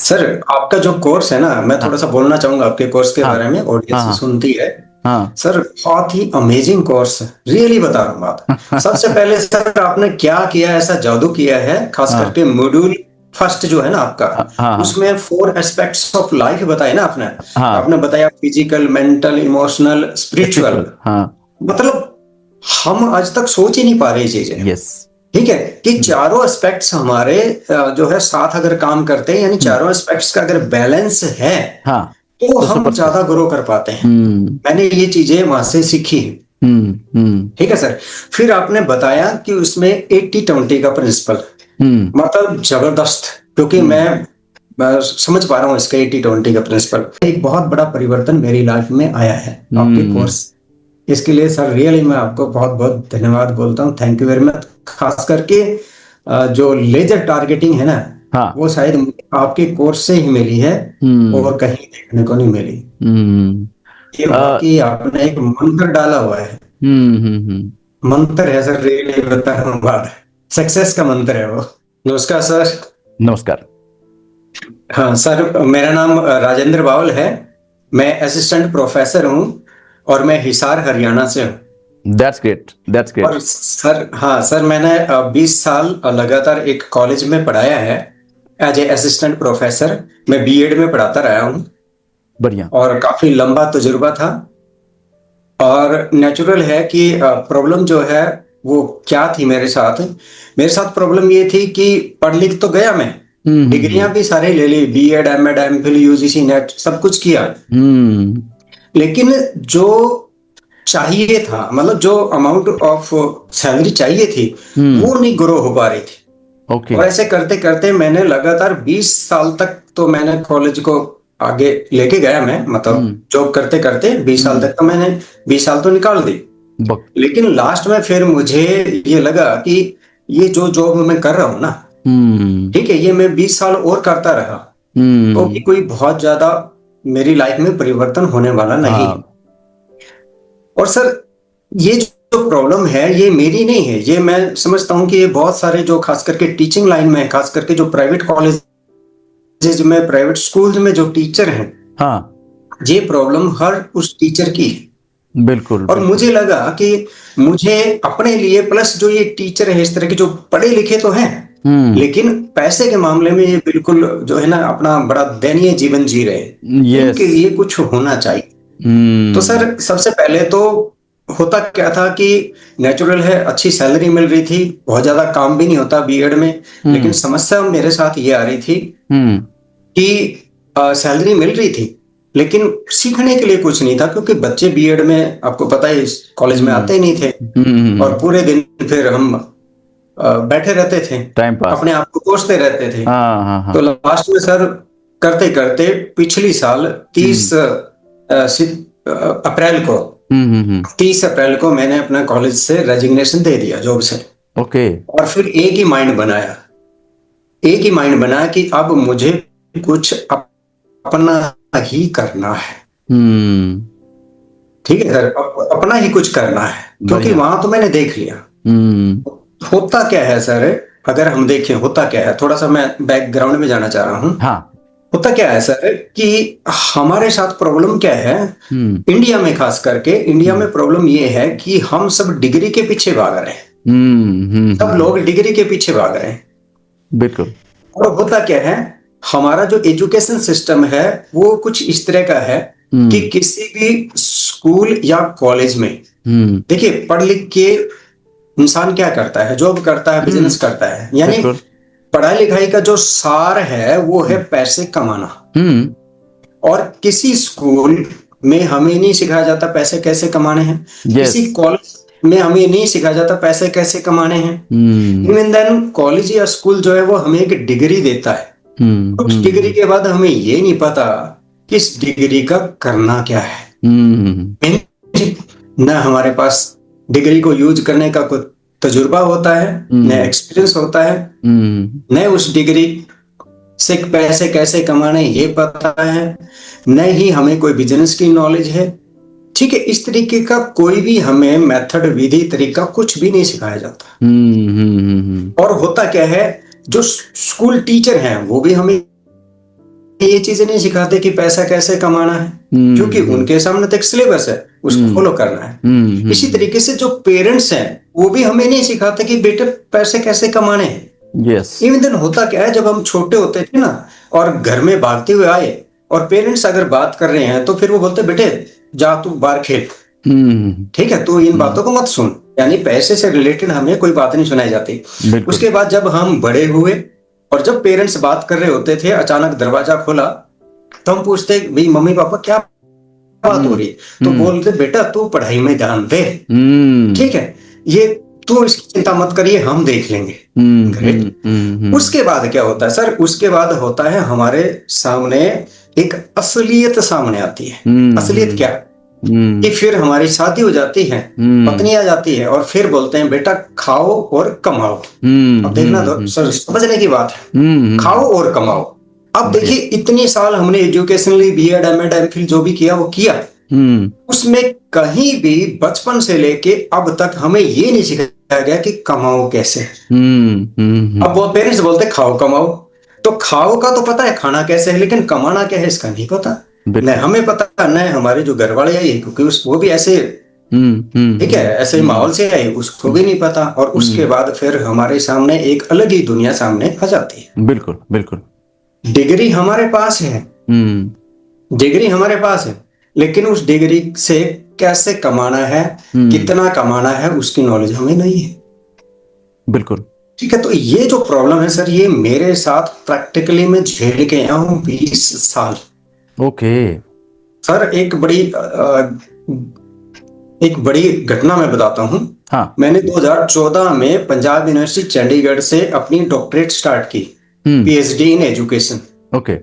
Sir, आपका जो course है ना, मैं हाँ थोड़ा सा बोलना चाहूंगा आपके कोर्स के हाँ बारे में, हाँ ऑडियंस हाँ सुनती है। हाँ। सर, बहुत ही अमेजिंग कोर्स है, रियली बता रहा हूँ बात। सबसे पहले सर, आपने क्या किया, ऐसा जादू किया है, खास हाँ करके मॉड्यूल फर्स्ट जो है ना आपका, हाँ हाँ उसमें 4 एस्पेक्ट्स ऑफ लाइफ बताए ना आपने। हाँ। आपने बताया physical, mental, emotional, spiritual. Spiritual, हाँ। मतलब हम आज तक सोच ही नहीं पा रही चीजें। यस। ठीक है कि हम्म चारों एस्पेक्ट्स हमारे जो है साथ अगर काम करते हैं, यानी हम्म, चारों एस्पेक्ट्स का अगर बैलेंस है, हाँ। तो तो हम सुपर ज्यादा सक्सेस। ग्रो कर पाते हैं। हम्म मैंने ये चीजें वहां से सीखी। हम्म ठीक है सर। फिर आपने बताया कि उसमें 80-20 का प्रिंसिपल, हम्म मतलब जबरदस्त। क्योंकि हम्म मैं समझ पा रहा हूँ इसका 80-20 का प्रिंसिपल, एक बहुत बड़ा परिवर्तन मेरी लाइफ में आया है आपके हम्म। कोर्स। इसके लिए सर रियली मैं आपको बहुत बहुत धन्यवाद बोलता हूँ, थैंक यू वेरी मच। खास करके जो लेजर टारगेटिंग है ना, हाँ। वो शायद मुझे आपके कोर्स से ही मिली है, हम्म और कहीं देखने को नहीं मिली। हम्म ये वाकई आपने एक मंत्र डाला हुआ है। हम्म। मंत्र है सर, रियली बता रहा हूँ बात, सक्सेस का मंत्र है वो। नमस्कार सर। नमस्कार। हाँ सर, मेरा नाम राजेंद्र बावल है। मैं असिस्टेंट प्रोफेसर हूँ, और मैं हिसार हरियाणा से हूँ। That's great, that's great. और सर, हाँ सर, मैंने 20 साल लगातार एक कॉलेज में पढ़ाया है, एज ए असिस्टेंट प्रोफेसर। मैं बीएड में पढ़ाता रहा हूँ, बढ़िया। और काफी लंबा तजुर्बा था। और नेचुरल है कि प्रॉब्लम जो है वो क्या थी मेरे साथ प्रॉब्लम ये थी कि पढ़ लिख तो गया मैं, डिग्रियां हम्म भी सारे ले ली, BEd, MEd, MPhil, UGC, NET, सब कुछ किया। हम्म लेकिन जो चाहिए था, मतलब जो अमाउंट ऑफ सैलरी चाहिए थी, हम्म। वो नहीं ग्रो हो पा रही थी। ओके। और ऐसे करते करते मैंने लगातार 20 साल तक तो मैंने कॉलेज को आगे लेके गया, मैं मतलब हम्म जॉब करते करते 20 साल हम्म। तक तो मैंने 20 साल तो निकाल दी। बक। लेकिन लास्ट में फिर मुझे ये लगा कि ये जो जॉब मैं कर रहा हूँ ना, हम्म ठीक है, ये मैं 20 साल और करता रहा तो भी हम्म। कोई बहुत ज्यादा मेरी लाइफ में परिवर्तन होने वाला नहीं है। हाँ। और सर, ये जो प्रॉब्लम है ये मेरी नहीं है, ये मैं समझता हूँ कि ये बहुत सारे जो खास करके टीचिंग लाइन में है, खास करके जो प्राइवेट कॉलेजेस में, प्राइवेट स्कूल्स में जो टीचर हैं, हाँ। ये प्रॉब्लम हर उस टीचर की है। बिल्कुल और बिल्कुल। मुझे लगा कि मुझे अपने लिए, प्लस जो ये टीचर है इस तरह के जो पढ़े लिखे तो हैं, हम्म। लेकिन पैसे के मामले में ये बिल्कुल जो है ना अपना बड़ा दयनीय जीवन जी रहे हैं, यस। इनके लिए कुछ होना चाहिए। तो हम्म सर, सबसे पहले तो होता क्या था कि नेचुरल है, अच्छी सैलरी मिल रही थी, बहुत ज्यादा काम भी नहीं होता बीएड में। लेकिन हम्म समस्या मेरे साथ ये आ रही थी हम्म कि सैलरी मिल रही थी, लेकिन सीखने के लिए कुछ नहीं था, क्योंकि बच्चे बीएड में आपको पता है इस कॉलेज में आते ही नहीं थे। और हम्म। पूरे दिन फिर हम बैठे रहते थे, टाइम पास। अपने आप को कोसते रहते थे। हाँ हाँ तो हाँ। लास्ट में सर, करते करते पिछली साल 30 हम्म अप्रैल को, हम्म। 30 अप्रैल को मैंने अपना कॉलेज से रेजिग्नेशन दे दिया, जॉब से। ओके। और फिर एक ही माइंड बनाया कि अब मुझे कुछ अपना ही करना है। हम्म। ठीक है सर, अपना ही कुछ करना है, क्योंकि बढ़िया। वहां तो मैंने देख लिया। हम्म होता क्या है सर, अगर हम देखें होता क्या है, थोड़ा सा मैं बैकग्राउंड में जाना चाह रहा हूँ। हाँ। होता क्या है सर कि हमारे साथ प्रॉब्लम क्या है, हम्म इंडिया में, खास करके इंडिया हम्म में प्रॉब्लम ये है कि हम सब डिग्री के पीछे भाग रहे हैं। सब हम्म। लोग डिग्री के पीछे भाग रहे हैं। बिल्कुल। और होता क्या है, हमारा जो एजुकेशन सिस्टम है वो कुछ इस तरह का है कि हम्म किसी भी स्कूल या कॉलेज में, हम्म देखिए, पढ़ लिख के इंसान क्या करता है, जॉब करता है, बिजनेस करता है, यानी बिल्कुल। पढ़ाई लिखाई का जो सार है वो है पैसे कमाना। हम्म। और किसी स्कूल में हमें नहीं सिखाया जाता पैसे कैसे कमाने हैं, यस। किसी कॉलेज में हमें नहीं सिखाया जाता पैसे कैसे कमाने हैं। हम्म इवन देन कॉलेज या स्कूल जो है वो हमें एक डिग्री देता है, उस डिग्री हम्म के बाद हमें ये नहीं पता कि इस डिग्री का करना क्या है। हम्म न हमारे पास डिग्री को यूज करने का कोई तजुर्बा होता है, न हम्म एक्सपीरियंस होता है, हम्म न उस डिग्री से पैसे कैसे कमाने ये पता है, न ही हमें कोई बिजनेस की नॉलेज है। ठीक है, इस तरीके का कोई भी हमें मेथड, विधि, तरीका कुछ भी नहीं सिखाया जाता। और होता क्या है, जो स्कूल टीचर हैं वो भी हमें ये चीजें नहीं सिखाते कि पैसा कैसे कमाना है, क्योंकि उनके सामने तो एक सिलेबस है, उसको फॉलो करना है। इसी तरीके से जो पेरेंट्स हैं वो भी हमें नहीं सिखाते कि बेटे पैसे कैसे कमाने हैं। यस इवन दिन होता क्या है, जब हम छोटे होते थे ना और घर में भागते हुए आए और पेरेंट्स अगर बात कर रहे हैं तो फिर वो बोलते बेटे जा तू बाहर खेल, ठीक है, तो इन बातों को मत सुन। यानी पैसे से रिलेटेड हमें कोई बात नहीं सुनाई जाती। उसके बाद जब हम बड़े हुए और जब पेरेंट्स बात कर रहे होते थे, अचानक दरवाजा खोला तो हम पूछते भाई मम्मी पापा क्या बात हो रही है, तो बोलते बेटा तू पढ़ाई में ध्यान दे, ठीक है, ये तू इसकी चिंता मत करिए, हम देख लेंगे। ग्रेट। उसके बाद क्या होता है सर, उसके बाद होता है हमारे सामने एक असलियत सामने आती है। असलियत क्या कि फिर हमारी शादी हो जाती है, पत्नी आ जाती है और फिर बोलते हैं बेटा खाओ और कमाओ। अब देखना तो सर समझने की बात है, खाओ और कमाओ। अब देखिए इतने साल हमने एजुकेशनली बीएड एमएड एमफिल जो भी किया वो किया, उसमें कहीं भी बचपन से लेके अब तक हमें ये नहीं सिखाया गया कि कमाओ कैसे। अब वो पेरेंट्स बोलते खाओ कमाओ, तो खाओ का तो पता है खाना कैसे है, लेकिन कमाना क्या है इसका नहीं पता। न हमें पता न हमारे जो घर वाले आए, क्योंकि वो भी ऐसे ठीक है ऐसे माहौल से आए, उसको भी नहीं पता। और उसके बाद फिर हमारे सामने एक अलग ही दुनिया सामने आ जाती है। बिल्कुल बिल्कुल। डिग्री हमारे पास है, डिग्री हमारे पास है, लेकिन उस डिग्री से कैसे कमाना है, कितना कमाना है, उसकी नॉलेज हमें नहीं है। बिल्कुल ठीक है, तो ये जो प्रॉब्लम है सर, ये मेरे साथ प्रैक्टिकली मैं झेल के आया हूँ 20 साल। ओके सर एक बड़ी घटना मैं बताता हूँ। हाँ। मैंने 2014 में पंजाब यूनिवर्सिटी चंडीगढ़ से अपनी डॉक्टरेट स्टार्ट की, पीएचडी इन एजुकेशन। ओके।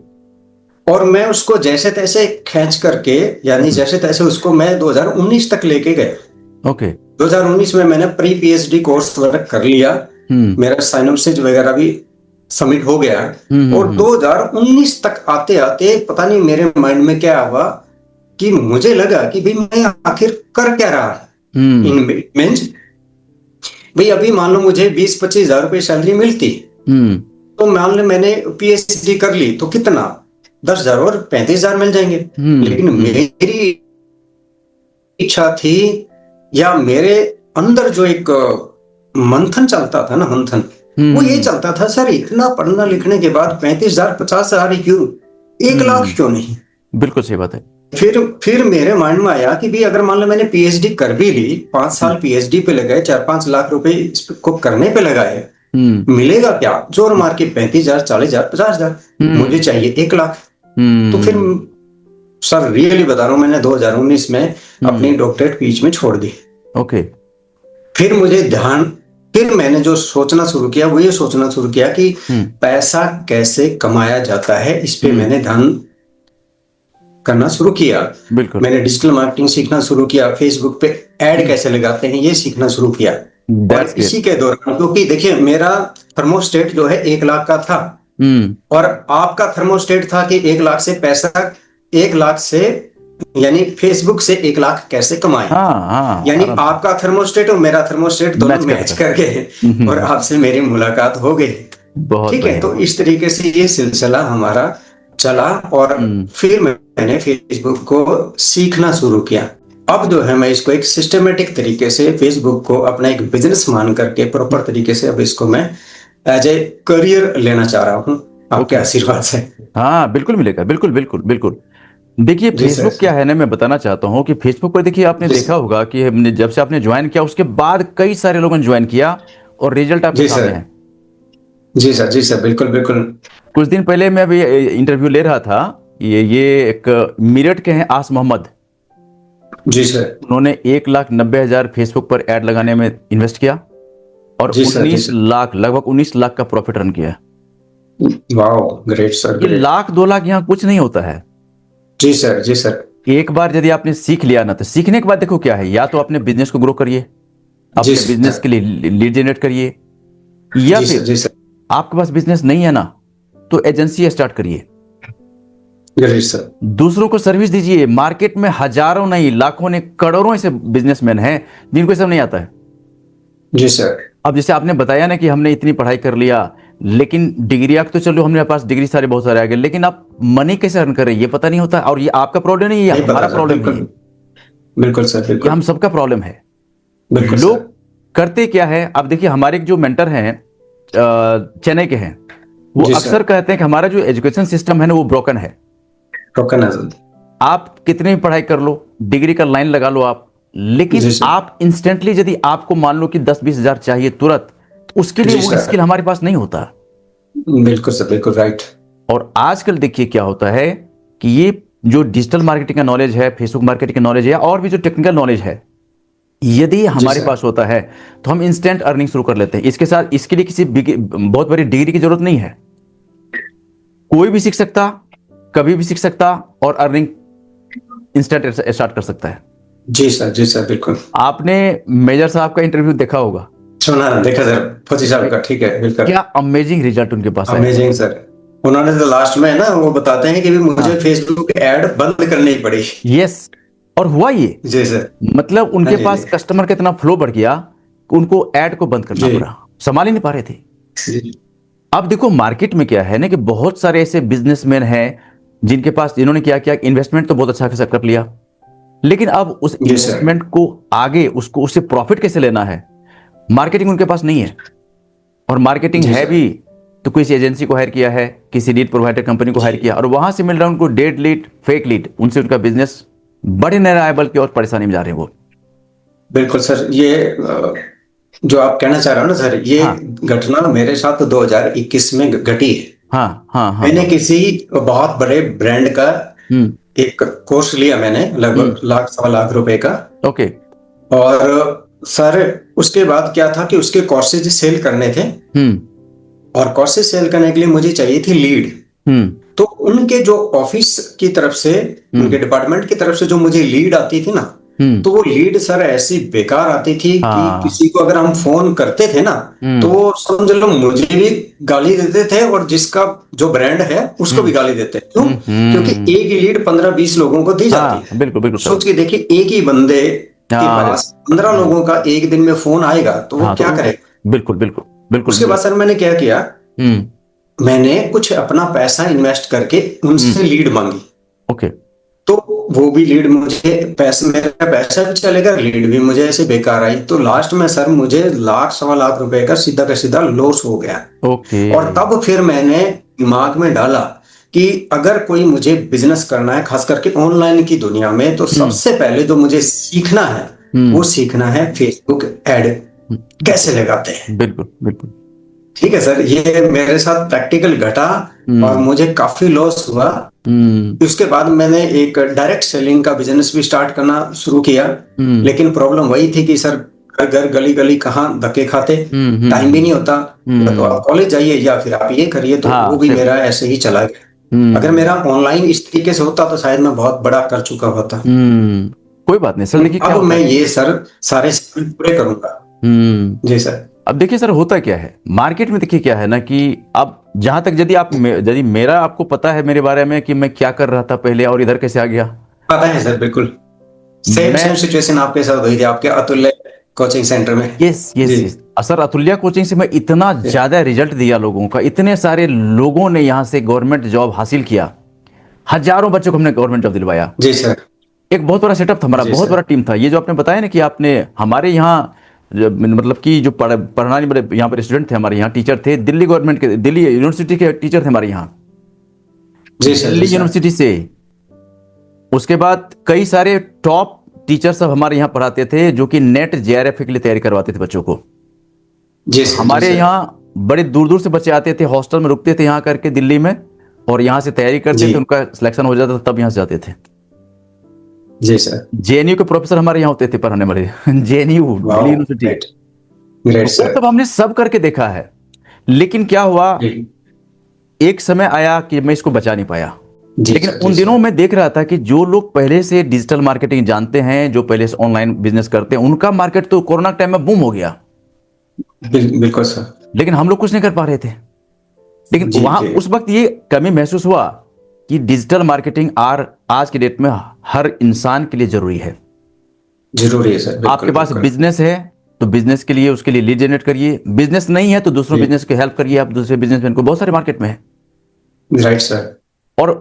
और मैं उसको जैसे तैसे खींच करके, यानी जैसे तैसे उसको मैं 2019 तक लेके गया। ओके। 2019 में मैंने प्री पीएचडी कोर्स वर्क कर लिया, मेरा साइनोप्सिस वगैरह भी सबमिट हो गया। और 2019 तक आते आते पता नहीं मेरे माइंड में क्या हुआ कि मुझे लगा कि भाई मैं आखिर कर क्या रहा इन मीन्स भाई अभी मान लो मुझे 20-25 हजार रुपए सैलरी मिलती, तो मान लो मैंने पीएचडी कर ली तो कितना 10,000 और 35,000 मिल जाएंगे। लेकिन मेरी इच्छा थी या मेरे अंदर जो एक मंथन चलता था ना, मंथन वो ये चलता था सर इतना पढ़ना लिखने के बाद 35,000 50,000 क्यों, 1 लाख क्यों नहीं। बिल्कुल सही बात है। फिर मेरे माइंड में आया कि भाई अगर मान लो मैंने पीएचडी कर भी ली, 5 साल पीएचडी पे लगाए, 4-5 लाख रुपए इसको करने पे लगाए, मिलेगा क्या, जोर मार के 35,000 40,000 50,000, मुझे चाहिए 1 लाख। तो फिर सर रियली बता रहा हूँ, मैंने 2019 में अपनी डॉक्टरेट बीच में छोड़ दी। ओके। फिर मैंने जो सोचना शुरू किया वो ये सोचना शुरू किया कि पैसा कैसे कमाया जाता है, इस पे मैंने ध्यान करना शुरू किया। बिल्कुल। मैंने डिजिटल मार्केटिंग सीखना शुरू किया, फेसबुक पे ऐड कैसे लगाते हैं ये सीखना शुरू किया। और इसी के दौरान, क्योंकि देखिए मेरा थर्मोस्टेट जो है 1 लाख का था, और आपका थर्मोस्टेट था कि 1 लाख से पैसा 1 लाख से यानी फेसबुक से 1 लाख कैसे कमाएं। यानी आपका थर्मोस्टेट और मेरा थर्मोस्टेट दोनों मैच कर गए और आपसे मेरी मुलाकात हो गई। ठीक है, तो इस तरीके से ये सिलसिला हमारा चला और फिर मैंने फेसबुक को सीखना शुरू किया। अब जो है मैं इसको एक सिस्टमेटिक तरीके से फेसबुक को अपना एक बिजनेस मान करके प्रॉपर तरीके से अब इसको मैं एज ए करियर लेना चाह रहा हूँ। आपके आशीर्वाद से। हाँ बिल्कुल मिलेगा, बिल्कुल बिल्कुल बिल्कुल। देखिए फेसबुक क्या है ना, मैं बताना चाहता हूँ कि फेसबुक पर देखिए आपने देखा होगा कि जब से आपने ज्वाइन किया उसके बाद कई सारे लोगों ने ज्वाइन किया और रिजल्ट आपके सामने है। जी सर बिल्कुल बिल्कुल। कुछ दिन पहले मैं अभी इंटरव्यू ले रहा था, ये एक मेरठ के हैं आस मोहम्मद। जी सर। उन्होंने 1,90,000 फेसबुक पर ऐड लगाने में इन्वेस्ट किया और 19 लाख लगभग 19 लाख का प्रॉफिट रन किया। Wow great sir. ये 1,00,000-2 लाख यहाँ कुछ नहीं होता है। जी सर। एक बार यदि आपने सीख लिया ना, तो सीखने के बाद देखो क्या है, या तो अपने बिजनेस को ग्रो करिए, अपने बिजनेस के लिए लीड जनरेट करिए, या फिर आपके पास बिजनेस नहीं है ना तो एजेंसी स्टार्ट करिए, दूसरों को सर्विस दीजिए। मार्केट में हजारों नहीं लाखों ने करोड़ों ऐसे बिजनेसमैन हैं जिनको सब नहीं आता है। जी सर। अब जैसे आपने बताया ना कि हमने इतनी पढ़ाई कर लिया, लेकिन डिग्री आप तो चलो हमारे पास डिग्री सारे बहुत सारे आ गए, लेकिन आप मनी कैसे अर्न कर रहे हैं ये पता नहीं होता। और ये आपका प्रॉब्लम नहीं है, ये हमारा प्रॉब्लम नहीं है, बिल्कुल सर, ये बिल्कुल हम सबका प्रॉब्लम है। बिल्कुल लोग सर। करते क्या है, अब देखिए हमारे एक जो मेंटर हैं चेन्नई के हैं, वो जी अक्सर सर। कहते हैं कि हमारा जो एजुकेशन सिस्टम है ना वो ब्रोकन है। टोकन है सर। आप कितनी भी पढ़ाई कर लो, डिग्री का लाइन लगा लो आप, लेकिन जी सर। आप इंस्टेंटली यदि आपको मान लो कि 10-20 हजार चाहिए तुरंत, तो उसके लिए जी वो सर। स्किल हमारे पास नहीं होता। बिल्कुल सर, बिल्कुल राइट। और आजकल देखिए क्या होता है कि ये जो डिजिटल मार्केटिंग का नॉलेज है, फेसबुक मार्केटिंग का नॉलेज है, और भी जो टेक्निकल नॉलेज है, यदि हमारे सर। पास होता है तो हम इंस्टेंट अर्निंग शुरू कर लेते हैं। इसके साथ इसके लिए किसी बहुत बड़ी डिग्री की जरूरत नहीं है, कोई भी सीख सकता, कभी भी सीख सकता, और अर्निंग इंस्टेंट स्टार्ट कर सकता है। जी सर, जी सर, बिल्कुल। आपने मेजर साहब का इंटरव्यू देखा होगा, सुना, देखा सर, 25 साल का, ठीक है, बिल्कुल। क्या अमेजिंग रिजल्ट उनके पास है। Amazing sir. उन्होंने तो लास्ट में ना वो बताते हैं कि भी मुझे हाँ। फेसबुक ऐड बंद करनी पड़ी। यस, और हुआ ये, जी सर। मतलब हाँ उनके जी, पास जी कस्टमर का इतना फ्लो बढ़ गया कि उनको ऐड को बंद करना जी पड़ा, संभाल ही नहीं पा रहे थे। जी। अब देखो मार्केट में क्या है ना कि बहुत सारे ऐसे बिजनेसमैन हैं जिनके पास, जिन्होंने क्या किया, इन्वेस्टमेंट तो बहुत अच्छा खासा कर लिया, लेकिन अब उस जी सर। इन्वेस्टमेंट को आगे उसको उससे प्रॉफिट कैसे लेना है, मार्केटिंग उनके पास नहीं है। और मार्केटिंग जी है सर। भी तो किसी एजेंसी को हायर किया है, किसी लीड प्रोवाइडर कंपनी को हायर जी। किया, और वहां से मिल रहा है उनको डेड लीड, फेक लीड, उनसे उनका बिजनेस बढ़ नहीं रहा है, बल्कि और परेशानी में जा रहे हैं वो। बिल्कुल सर, ये जो आप कहना चाह रहे हो ना सर, ये हाँ घटना मेरे साथ 2021 में घटी है। हाँ हाँ हाँ मैंने हाँ। किसी बहुत बड़े ब्रांड का हम्म एक कोर्स लिया, मैंने लगभग लाख 1.25 लाख रुपए का। ओके। और सर उसके बाद क्या था कि उसके कोर्सेज सेल करने थे, हम्म और कोर्सेज सेल करने के लिए मुझे चाहिए थी लीड। हम्म तो उनके जो ऑफिस की तरफ से, उनके डिपार्टमेंट की तरफ से जो मुझे लीड आती थी ना, तो वो लीड सर ऐसी बेकार आती थी कि हाँ। किसी को अगर हम फोन करते थे ना, तो वो समझ लो मुझे भी गाली देते थे, और जिसका जो ब्रांड है उसको भी गाली देते। क्यों? क्योंकि एक ही लीड 15-20 लोगों को दी जाती हाँ है। बिल्कुल बिल्कुल सर। सोच के देखिए, एक ही बंदे के हाँ पास 15 लोगों का एक दिन में फोन आएगा, तो वो हाँ, तो क्या करेगा? बिल्कुल बिल्कुल बिल्कुल उसके बाद बिल्कुल। सर मैंने क्या किया, हम्म मैंने कुछ अपना पैसा इन्वेस्ट करके उनसे लीड मांगी। ओके। तो वो भी लीड मुझे, पैसा, मेरा पैसा भी चलेगा, लीड भी मुझे ऐसे बेकार आई। तो लास्ट में सर मुझे 1.25 लाख रुपए का सीधा लॉस हो गया। ओके। और तब फिर मैंने दिमाग में डाला कि अगर कोई मुझे बिजनेस करना है, खास करके ऑनलाइन की दुनिया में, तो सबसे पहले जो मुझे सीखना है वो सीखना है फेसबुक एड कैसे लगाते हैं। बिल्कुल बिल्कुल। ठीक है सर, ये मेरे साथ प्रैक्टिकल घटा और मुझे काफी लॉस हुआ। उसके बाद मैंने एक डायरेक्ट सेलिंग का बिजनेस भी स्टार्ट करना शुरू किया, लेकिन प्रॉब्लम वही थी कि सर घर घर गली गली कहाँ धक्के खाते, टाइम भी नहीं होता। या तो आप कॉलेज जाइए या फिर आप ये करिए, तो हाँ, वो भी मेरा ऐसे ही चला गया। अगर मेरा ऑनलाइन इस तरीके से होता तो शायद मैं बहुत बड़ा कर चुका होता। कोई बात नहीं सर, देखिए क्या अब होता मैं है। ये सर सारे स्किल पूरे करूंगा। जी सर। अब देखिए सर होता क्या है मार्केट में, देखिए क्या है ना कि अब जहां तक यदि मेरा आपको पता है मेरे बारे में कि मैं क्या कर रहा था पहले और इधर कैसे आ गया। पता है सर, बिल्कुल सेम मैं सिचुएशन आपके साथ हुई थी आपके अतुल्य कोचिंग सेंटर में। यस यस जी। यस सर, अतुल्या कोचिंग से मैं इतना ज्यादा रिजल्ट दिया लोगों का, इतने सारे लोगों ने यहाँ से गवर्नमेंट जॉब हासिल किया, हजारों बच्चों को हमने गवर्नमेंट जॉब दिलवाया। जी सर। एक बहुत बड़ा सेटअप था हमारा, जी बहुत सर। बड़ा टीम था। ये जो आपने बताया ना कि आपने हमारे यहाँ मतलब कि जो पढ़ाने वाले यहाँ पर स्टूडेंट थे, हमारे यहाँ टीचर थे, दिल्ली गवर्नमेंट के, दिल्ली यूनिवर्सिटी के टीचर थे हमारे यहाँ, जी सर। दिल्ली यूनिवर्सिटी से। उसके बाद कई सारे टॉप टीचर सब हमारे यहाँ पढ़ाते थे, जो कि नेट जेआरएफ के लिए तैयारी करवाते थे बच्चों को। जी सर। हमारे यहाँ बड़े दूर दूर से बच्चे आते थे, हॉस्टल में रुकते थे यहाँ करके दिल्ली में, और यहाँ से तैयारी करते थे, उनका सिलेक्शन हो जाता था, तब यहाँ से जाते थे। जी सर। जेएनयू के प्रोफेसर हमारे यहाँ होते थे पढ़ाने वाले, जेएनयू दिल्ली यूनिवर्सिटी। ग्रेट वो सर। सब हमने सब करके देखा है, लेकिन क्या हुआ, एक समय आया कि मैं इसको बचा नहीं पाया। लेकिन उन दिनों में देख रहा था कि जो लोग पहले से डिजिटल मार्केटिंग जानते हैं, जो पहले से ऑनलाइन बिजनेस करते हैं, उनका मार्केट तो कोरोना टाइम में बूम हो गया। बिल्कुल सर। लेकिन हम लोग कुछ नहीं कर पा रहे थे। लेकिन वहां उस वक्त ये कमी महसूस हुआ कि डिजिटल मार्केटिंग आज के डेट में हर इंसान के लिए जरूरी है। जरूरी है सर। आपके पास बिजनेस है, तो बिजनेस के लिए उसके लिए लीड जनरेट करिए, बिजनेस नहीं है तो दूसरों बिजनेस की हेल्प करिए, आप दूसरे बिजनेसमैन को, बहुत सारे मार्केट में है। Right sir. और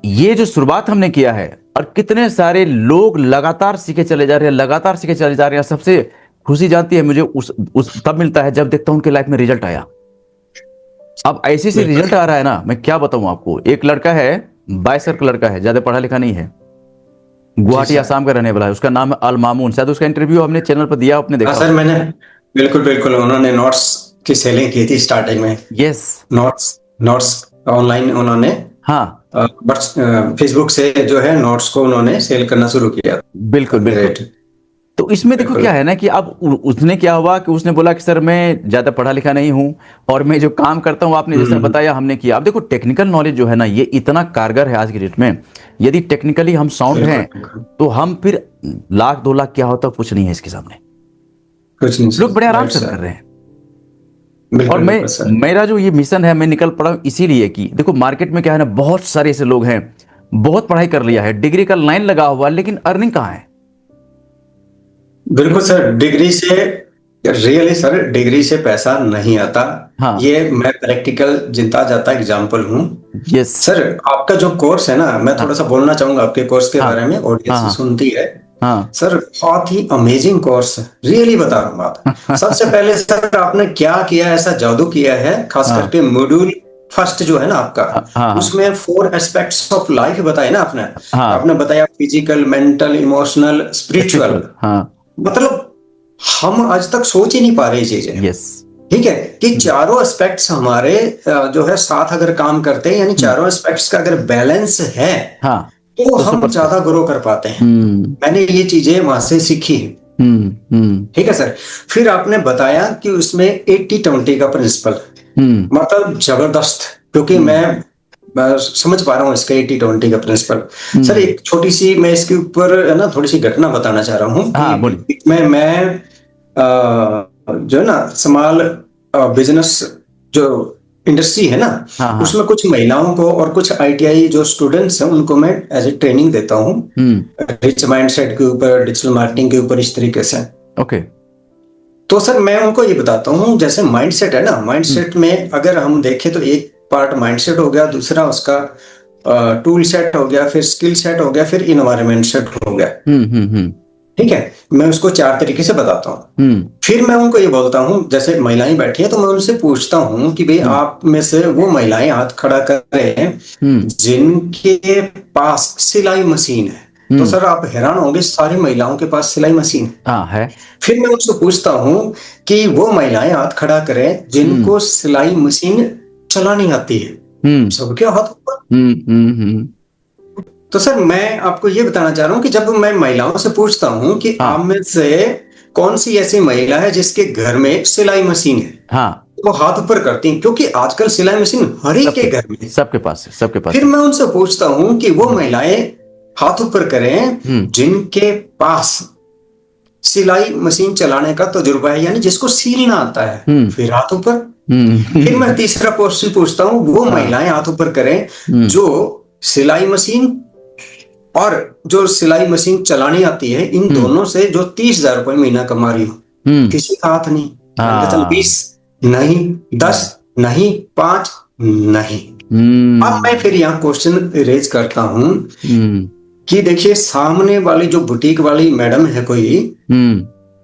ये जो शुरुआत हमने किया है और कितने सारे लोग लगातार सीखे चले जा रहे हैं, लगातार सीखे चले जा रहे हैं। सबसे खुशी जानती है मुझे उस तब मिलता है जब देखता हूं उनके लाइफ में रिजल्ट आया। अब ऐसे से रिजल्ट आ रहा है ना, मैं क्या बताऊं आपको। एक लड़का है, 22 का लड़का है, ज्यादा पढ़ा लिखा नहीं है, गुवाहाटी आसाम का रहने वाला है, उसका नाम है अल मामून। शायद उसका इंटरव्यू हमने चैनल पर दिया, आपने देखा? सर मैंने बिल्कुल बिल्कुल, उन्होंने नोट्स की सेलिंग की थी स्टार्टिंग में। यस, नोट्स ऑनलाइन उन्होंने, हाँ, फेसबुक से जो है नोट्स को उन्होंने सेल करना शुरू किया। बिल्कुल बिल्कुल। तो इसमें देखो क्या है ना कि अब उसने क्या हुआ कि उसने बोला कि सर मैं ज्यादा पढ़ा लिखा नहीं हूं और मैं जो काम करता हूं आपने जैसा बताया हमने किया। अब देखो टेक्निकल नॉलेज जो है ना, ये इतना कारगर है आज की डेट में। यदि टेक्निकली हम साउंड हैं तो हम फिर लाख 2 लाख क्या होता कुछ नहीं है इसके सामने, कुछ नहीं। लोग बड़े आराम से कर रहे हैं। और मेरा जो ये मिशन है, मैं निकल पड़ा हूं इसीलिए कि देखो मार्केट में क्या है ना, बहुत सारे ऐसे लोग हैं, बहुत पढ़ाई कर लिया है, डिग्री का लाइन लगा हुआ, लेकिन अर्निंग कहाँ है? बिल्कुल सर, डिग्री से रियली सर, डिग्री से पैसा नहीं आता। हाँ। ये मैं प्रैक्टिकल जिंदा जाता एग्जांपल हूँ। यस सर, आपका जो कोर्स है ना, मैं थोड़ा सा बोलना चाहूंगा आपके कोर्स के बारे में, ऑडियंस सुनती है। हाँ सर बहुत ही अमेजिंग कोर्स है, रियली बता रहा हूँ बात। सबसे पहले सर आपने क्या किया, ऐसा जादू किया है, खास करके मॉड्यूल फर्स्ट जो है ना आपका, उसमें 4 एस्पेक्ट्स ऑफ लाइफ बताए ना आपने। आपने बताया फिजिकल, मेंटल, इमोशनल, स्पिरिचुअल। मतलब हम आज तक सोच ही नहीं पा रहे चीजें। यस, ठीक है, कि चारों एस्पेक्ट्स हमारे जो है साथ अगर काम करते हैं, यानी चारों एस्पेक्ट्स का अगर बैलेंस है, हाँ, तो हम ज्यादा ग्रो कर पाते हैं। मैंने ये चीजें वहां से सीखी। ठीक है सर। फिर आपने बताया कि उसमें 80-20 का प्रिंसिपल, मतलब जबरदस्त, क्योंकि मैं समझ पा रहा हूँ इसका 80-20 का प्रिंसिपल। सर एक छोटी सी मैं इसके ऊपर है ना थोड़ी सी घटना बताना चाह रहा हूँ। हाँ, मैं जो है ना स्मॉल बिजनेस जो इंडस्ट्री है ना, उसमें कुछ महिलाओं को और कुछ आईटीआई जो स्टूडेंट्स हैं उनको मैं एज ए ट्रेनिंग देता हूँ, रिच माइंडसेट के ऊपर, डिजिटल मार्केटिंग के ऊपर, इस तरीके से। ओके। तो सर मैं उनको ये बताता हूँ, जैसे माइंडसेट है ना, माइंडसेट में अगर हम देखें तो एक पार्ट माइंडसेट हो गया, दूसरा उसका टूल सेट हो गया, फिर स्किल सेट हो गया, फिर इन्वायरमेंट सेट हो गया। ठीक है, मैं उसको 4 तरीके से बताता हूँ। फिर मैं उनको ये बोलता हूँ, जैसे महिलाएं बैठी हैं तो मैं उनसे पूछता हूँ कि भाई आप में से वो महिलाएं हाथ खड़ा कर रहे हैं जिनके पास सिलाई मशीन है। तो सर आप हैरान होंगे, सारी महिलाओं के पास सिलाई मशीन है। फिर मैं उनसे पूछता हूँ कि वो महिलाएं हाथ खड़ा करें जिनको सिलाई मशीन चलानी आती है। सबके हाथ ऊपर। तो सर मैं आपको ये बताना चाह रहा हूँ कि जब मैं महिलाओं से पूछता हूँ कि आप में से कौन सी ऐसी महिला है जिसके घर में सिलाई मशीन है, वो हाथ ऊपर करती हैं, क्योंकि आजकल सिलाई मशीन हर एक के घर में, सबके पास। फिर मैं उनसे पूछता हूँ कि वो महिलाएं हाथ ऊपर करें जिनके पास सिलाई मशीन चलाने का तजुर्बा है, यानी जिसको सीलना आता है, फिर हाथ ऊपर। फिर मैं तीसरा क्वेश्चन पूछता हूँ, वो महिलाएं हाथ ऊपर करें जो सिलाई मशीन और जो सिलाई मशीन चलानी आती है, इन दोनों से जो 30,000 रुपए महीना कमा रही हो। किसी का हाथ नहीं। 20 नहीं, 10 नहीं, 5 नहीं। अब मैं फिर यहाँ क्वेश्चन रेज करता हूँ कि देखिए सामने वाली जो बुटीक वाली मैडम है कोई,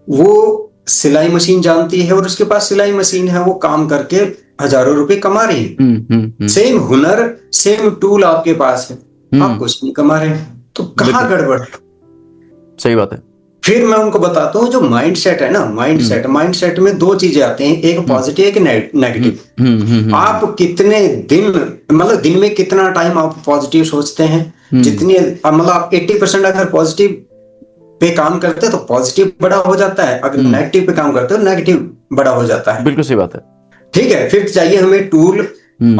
वो सिलाई मशीन जानती है और उसके पास सिलाई मशीन है, वो काम करके हजारों रुपए कमा रही है। सेम हुनर, सेम टूल आपके पास है, आप कुछ नहीं कमा रहे, तो कहाँ गड़बड़ है? सही बात है। फिर मैं उनको बताता हूँ जो माइंडसेट है ना, माइंडसेट में 2 चीजें आती हैं, एक पॉजिटिव, एक नेगेटिव। आप कितने दिन, मतलब दिन में कितना टाइम आप पॉजिटिव सोचते हैं, जितनी मतलब आप 80% अगर पॉजिटिव पे काम करते हैं तो पॉजिटिव बड़ा हो जाता है, अगर नेगेटिव पे काम करते हो नेगेटिव बड़ा हो जाता है। बिल्कुल सही बात है। ठीक है, फिर चाहिए हमें टूल,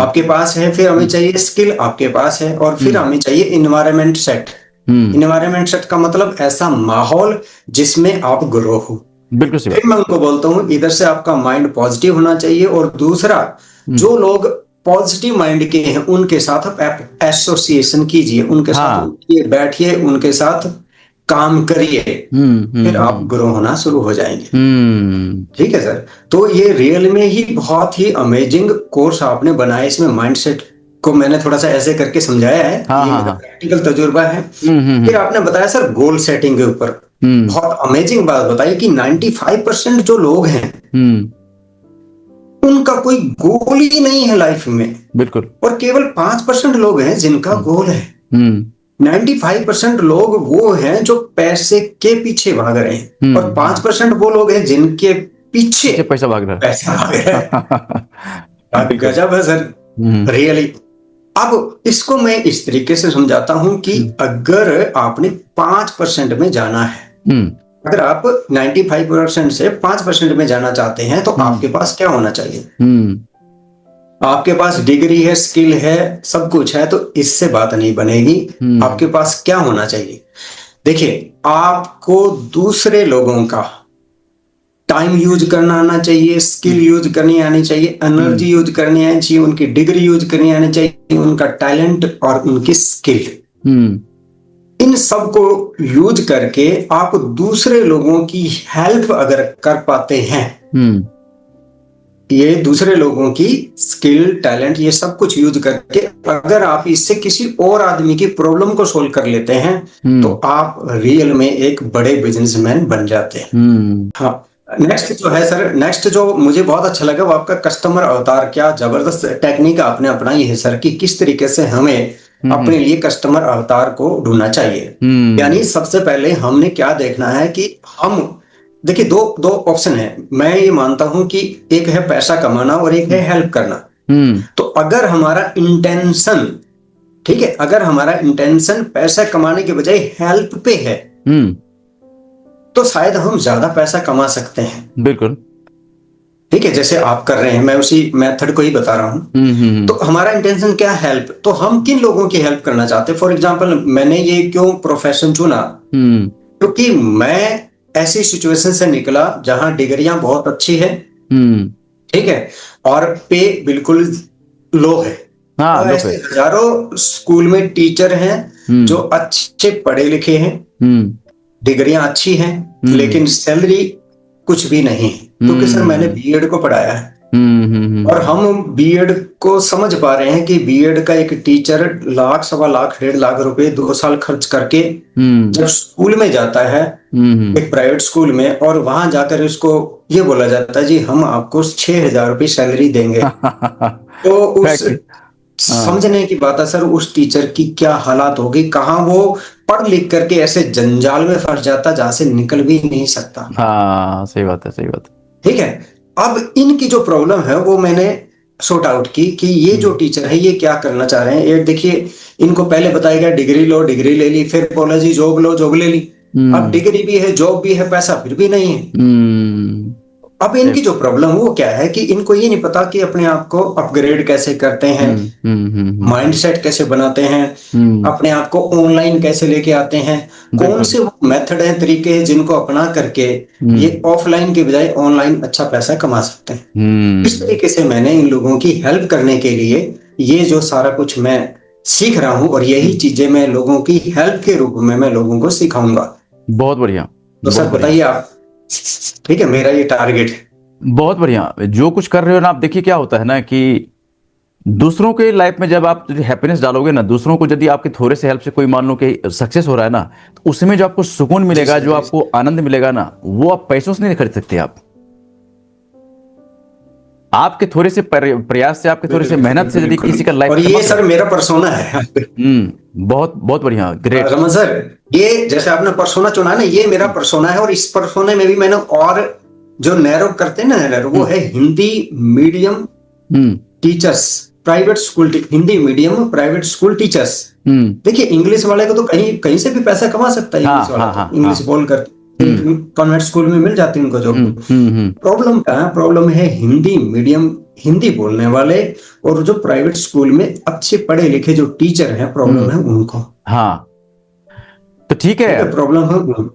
आपके पास है, फिर हमें चाहिए स्किल, आपके पास है, और फिर हमें चाहिए इन्वायरमेंट सेट। इन्वायरमेंट सेट का मतलब ऐसा माहौल जिसमें आप ग्रो हो। बिल्कुल सही। फिर मैं उनको बोलता हूँ इधर से आपका माइंड पॉजिटिव होना चाहिए, और दूसरा जो लोग पॉजिटिव माइंड के हैं उनके साथ आप एसोसिएशन कीजिए, उनके साथ बैठिए, उनके साथ काम करिए, फिर आप ग्रो होना शुरू हो जाएंगे। ठीक है सर। तो ये रियल में ही बहुत ही अमेजिंग कोर्स आपने बनाया, इसमें माइंडसेट को मैंने थोड़ा सा ऐसे करके समझाया है। ये मेरा प्रैक्टिकल तजुर्बा है। फिर आपने बताया सर गोल सेटिंग के ऊपर, बहुत अमेजिंग बात बताई कि 95% जो लोग हैं उनका कोई गोल ही नहीं है लाइफ में, बिल्कुल, और केवल 5% लोग हैं जिनका गोल है। 95% लोग वो हैं जो पैसे के पीछे भाग रहे हैं, और 5% वो लोग हैं जिनके पीछे पैसा भाग रहा है। गजब है सर, रियली। अब इसको मैं इस तरीके से समझाता हूं कि अगर आपने 5% में जाना है, अगर आप 95% से 5% में जाना चाहते हैं, तो आपके पास क्या होना चाहिए? आपके पास डिग्री है, स्किल है, सब कुछ है, तो इससे बात नहीं बनेगी। आपके पास क्या होना चाहिए? देखिए, आपको दूसरे लोगों का टाइम यूज करना आना चाहिए, स्किल यूज करनी आनी चाहिए, एनर्जी यूज करनी आनी चाहिए, उनकी डिग्री यूज करनी आनी चाहिए, उनका टैलेंट और उनकी स्किल, इन सब को यूज करके आप दूसरे लोगों की हेल्प अगर कर पाते हैं, ये दूसरे लोगों की स्किल, टैलेंट, ये सब कुछ यूज करके अगर आप इससे किसी और आदमी की प्रॉब्लम को सोल्व कर लेते हैं, तो आप रियल में एक बड़े बिजनेसमैन बन जाते हैं। हाँ, नेक्स्ट जो है सर, नेक्स्ट जो मुझे बहुत अच्छा लगा वो आपका कस्टमर अवतार। क्या जबरदस्त टेक्निक आपने अपनाई है सर, कि किस तरीके से हमें अपने लिए कस्टमर अवतार को ढूंढना चाहिए। यानी सबसे पहले हमने क्या देखना है कि हम, देखिए, दो ऑप्शन है। मैं ये मानता हूं कि एक है पैसा कमाना और एक है हेल्प करना। तो अगर हमारा इंटेंशन, ठीक है, अगर हमारा इंटेंशन पैसा कमाने के बजाय हेल्प पे है, तो शायद हम ज्यादा पैसा कमा सकते हैं। बिल्कुल, ठीक है, जैसे आप कर रहे हैं, मैं उसी मेथड को ही बता रहा हूं। तो हमारा इंटेंशन क्या, हेल्प, तो हम किन लोगों की हेल्प करना चाहते हैं? फॉर एग्जांपल, मैंने ये क्यों प्रोफेशन चुना, क्योंकि मैं ऐसी सिचुएशन से निकला जहां डिग्रियां बहुत अच्छी है, ठीक है, और पे बिल्कुल लो है। हाँ, तो ऐसे हजारों स्कूल में टीचर हैं जो अच्छे पढ़े लिखे हैं, डिग्रियां अच्छी हैं, लेकिन सैलरी कुछ भी नहीं है। क्योंकि सर मैंने बीएड को पढ़ाया है, और हम बीएड को समझ पा रहे हैं कि बीएड का एक टीचर लाख, सवा लाख, 1.5 लाख रुपए 2 साल खर्च करके जब स्कूल में जाता है, एक प्राइवेट स्कूल में, और वहां जाकर उसको ये बोला जाता है, जी हम आपको 6,000 रुपये सैलरी देंगे। तो उस समझने की बात है सर, उस टीचर की क्या हालात होगी, कहाँ वो पढ़ लिख करके ऐसे जंजाल में फंस जाता जहां से निकल भी नहीं सकता। हाँ, सही बात है, सही बात है। ठीक है, अब इनकी जो प्रॉब्लम है वो मैंने सॉर्ट आउट की कि ये जो टीचर है ये क्या करना चाह रहे हैं। ये देखिए, इनको पहले बताया गया डिग्री लो, डिग्री ले ली, फिर बोला जी जॉब लो, जॉब ले ली। अब डिग्री भी है, जॉब भी है, पैसा फिर भी नहीं है। अब इनकी जो प्रॉब्लम वो क्या है कि इनको ये नहीं पता कि अपने आप को अपग्रेड कैसे करते हैं, माइंडसेट कैसे बनाते हैं, अपने आप को ऑनलाइन कैसे लेके आते हैं, कौन से वो मेथड हैं, तरीके हैं जिनको अपना करके ये ऑफलाइन के बजाय ऑनलाइन अच्छा पैसा कमा सकते हैं। इस तरीके से मैंने इन लोगों की हेल्प करने के लिए ये जो सारा कुछ मैं सीख रहा हूँ, और यही चीजें मैं लोगों की हेल्प के रूप में मैं लोगों को सिखाऊंगा। बहुत बढ़िया। तो सर बताइए आप, ठीक है, मेरा ये टारगेट है। बहुत बढ़िया, जो कुछ कर रहे हो ना आप, देखिए क्या होता है ना कि दूसरों के लाइफ में जब आप हैप्पीनेस डालोगे ना, दूसरों को यदि आपके थोड़े से हेल्प से कोई मान लो कि सक्सेस हो रहा है ना, तो उसमें जो आपको सुकून मिलेगा, जो आपको आनंद मिलेगा ना, वो आप पैसों से नहीं खरीद सकते। आपके थोड़े से प्रयास से, आपके थोड़े से मेहनत से यदि किसी का लाइफ, और ये सर मेरा पर्सोना है। बहुत बहुत बढ़िया, ग्रेट रमन सर। ये जैसे आपने पर्सोना चुना ना, ये मेरा पर्सोना है, और इस पर्सोने में भी मैंने और जो नैरो करते हैं ना, वो है Hindi medium teachers, private school, Hindi medium private school teachers. देखिए, इंग्लिश वाले को तो कहीं कहीं से भी पैसा कमा सकता है, इंग्लिश वाला इंग्लिश बोल कर कॉन्वेंट स्कूल में मिल जाती है उनको जॉब। प्रॉब्लम क्या है? प्रॉब्लम है हिंदी मीडियम, हिंदी बोलने वाले, और जो प्राइवेट स्कूल में अच्छे पढ़े लिखे जो टीचर हैं, प्रॉब्लम है उनको। हाँ, तो ठीक है, प्रॉब्लम है।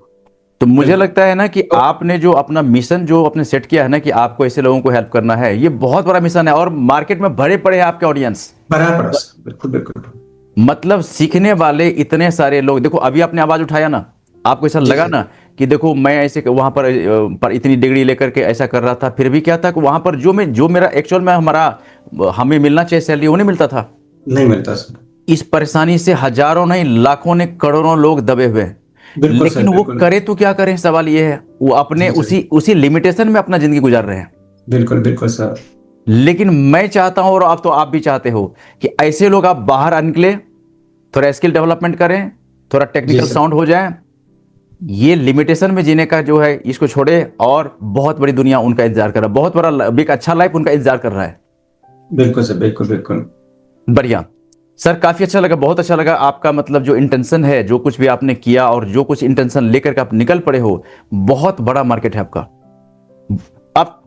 तो मुझे लगता है ना कि आपने जो अपना मिशन जो अपने सेट किया है ना, कि आपको ऐसे लोगों को हेल्प करना है, ये बहुत बड़ा मिशन है, और मार्केट में भरे पड़े हैं आपके ऑडियंस, बिल्कुल बिल्कुल। मतलब सीखने वाले इतने सारे लोग। देखो, अभी आपने आवाज उठाया ना, आपको ऐसा लगा ना कि देखो मैं ऐसे वहां पर इतनी डिग्री लेकर के ऐसा कर रहा था, फिर भी क्या था कि वहां पर जो मेरा एक्चुअल में हमें मिलना चाहिए सैलरी, वो नहीं मिलता था। नहीं मिलता सर। इस परेशानी से हजारों नहीं लाखों ने करोड़ों लोग दबे हुए हैं। बिल्कुल सर, लेकिन वो बिल्कुल। करे तो क्या करें, सवाल ये है, वो अपने जी सर। उसी लिमिटेशन में अपना जिंदगी गुजार रहे हैं। बिल्कुल बिल्कुल सर। लेकिन मैं चाहता हूं, और अब तो आप भी चाहते हो, कि ऐसे लोग आप बाहर निकले, थोड़ा स्किल डेवलपमेंट करें, थोड़ा जी टेक्निकल सर। साउंड हो जाए, ये लिमिटेशन में जीने का जो है इसको छोड़े, और बहुत बड़ी दुनिया उनका इंतजार कर रहा है, बहुत बड़ा एक अच्छा लाइफ उनका इंतजार कर रहा है। बिल्कुल सर, बिल्कुल बिल्कुल। बढ़िया सर, काफी अच्छा लगा, बहुत अच्छा लगा आपका मतलब जो इंटेंशन है, जो कुछ भी आपने किया और जो कुछ इंटेंशन लेकर के आप निकल पड़े हो, बहुत बड़ा मार्केट है आपका। आप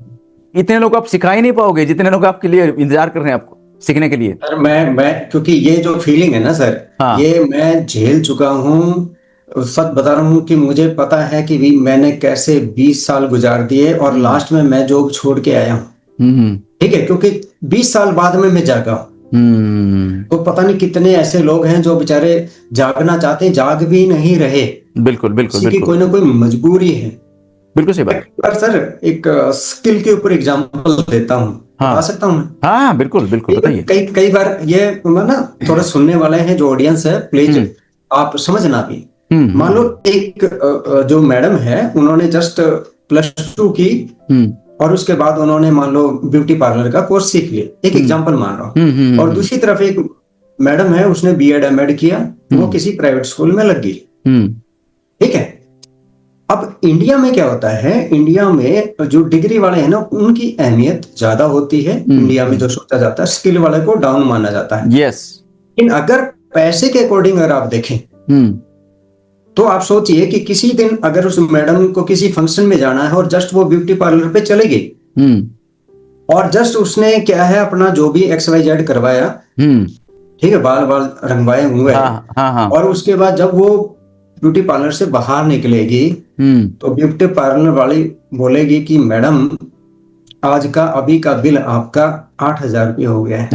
इतने लोग आप सिखा ही नहीं पाओगे जितने लोग आपके लिए इंतजार कर रहे हैं आपको सीखने के लिए। सर मैं क्योंकि ये जो फीलिंग है ना सर, हाँ। ये मैं झेल चुका हूँ। सच बता रहा हूँ कि मुझे पता है कि भी मैंने कैसे 20 साल गुजार दिए और लास्ट में मैं जॉब छोड़ के आया हूँ। हम्म। ठीक है, क्योंकि 20 साल बाद में मैं जागा हूँ। तो पता नहीं कितने ऐसे लोग हैं जो बेचारे जागना चाहते हैं, जाग भी नहीं रहे। बिल्कुल बिल्कुल किसी की बिल्कुल कोई ना कोई मजबूरी है। बिल्कुल सही बात। पर सर एक स्किल के ऊपर एग्जांपल देता हूँ, हाँ बता सकता हूँ मैं? हाँ बिल्कुल बिल्कुल, बताइए। कई कई बार ये ना, थोड़ा सुनने वाले हैं जो ऑडियंस है, प्लीज आप समझना भी। मान लो एक जो मैडम है, उन्होंने जस्ट +2 की और उसके बाद उन्होंने मान लो ब्यूटी पार्लर का कोर्स सीख लिया, एक एग्जांपल मान रहा हूँ। और दूसरी तरफ एक मैडम है, उसने B.Ed M.Ed किया, वो किसी प्राइवेट स्कूल में लग गई। ठीक है। अब इंडिया में क्या होता है, इंडिया में जो डिग्री वाले हैं ना, उनकी अहमियत ज्यादा होती है। इंडिया में जो सोचा जाता है, स्किल वाले को डाउन माना जाता है। यस। लेकिन अगर पैसे के अकॉर्डिंग अगर आप देखें, तो आप सोचिए कि किसी दिन अगर उस मैडम को किसी फंक्शन में जाना है और जस्ट वो ब्यूटी पार्लर पे चले गई, और जस्ट उसने क्या है अपना जो भी XYZ करवाया, ठीक है, बाल बाल रंगवाए हुए, और उसके बाद जब वो ब्यूटी पार्लर से बाहर निकलेगी, तो ब्यूटी पार्लर वाली बोलेगी कि मैडम आज का अभी का बिल आपका 8,000 रुपये हो गया है।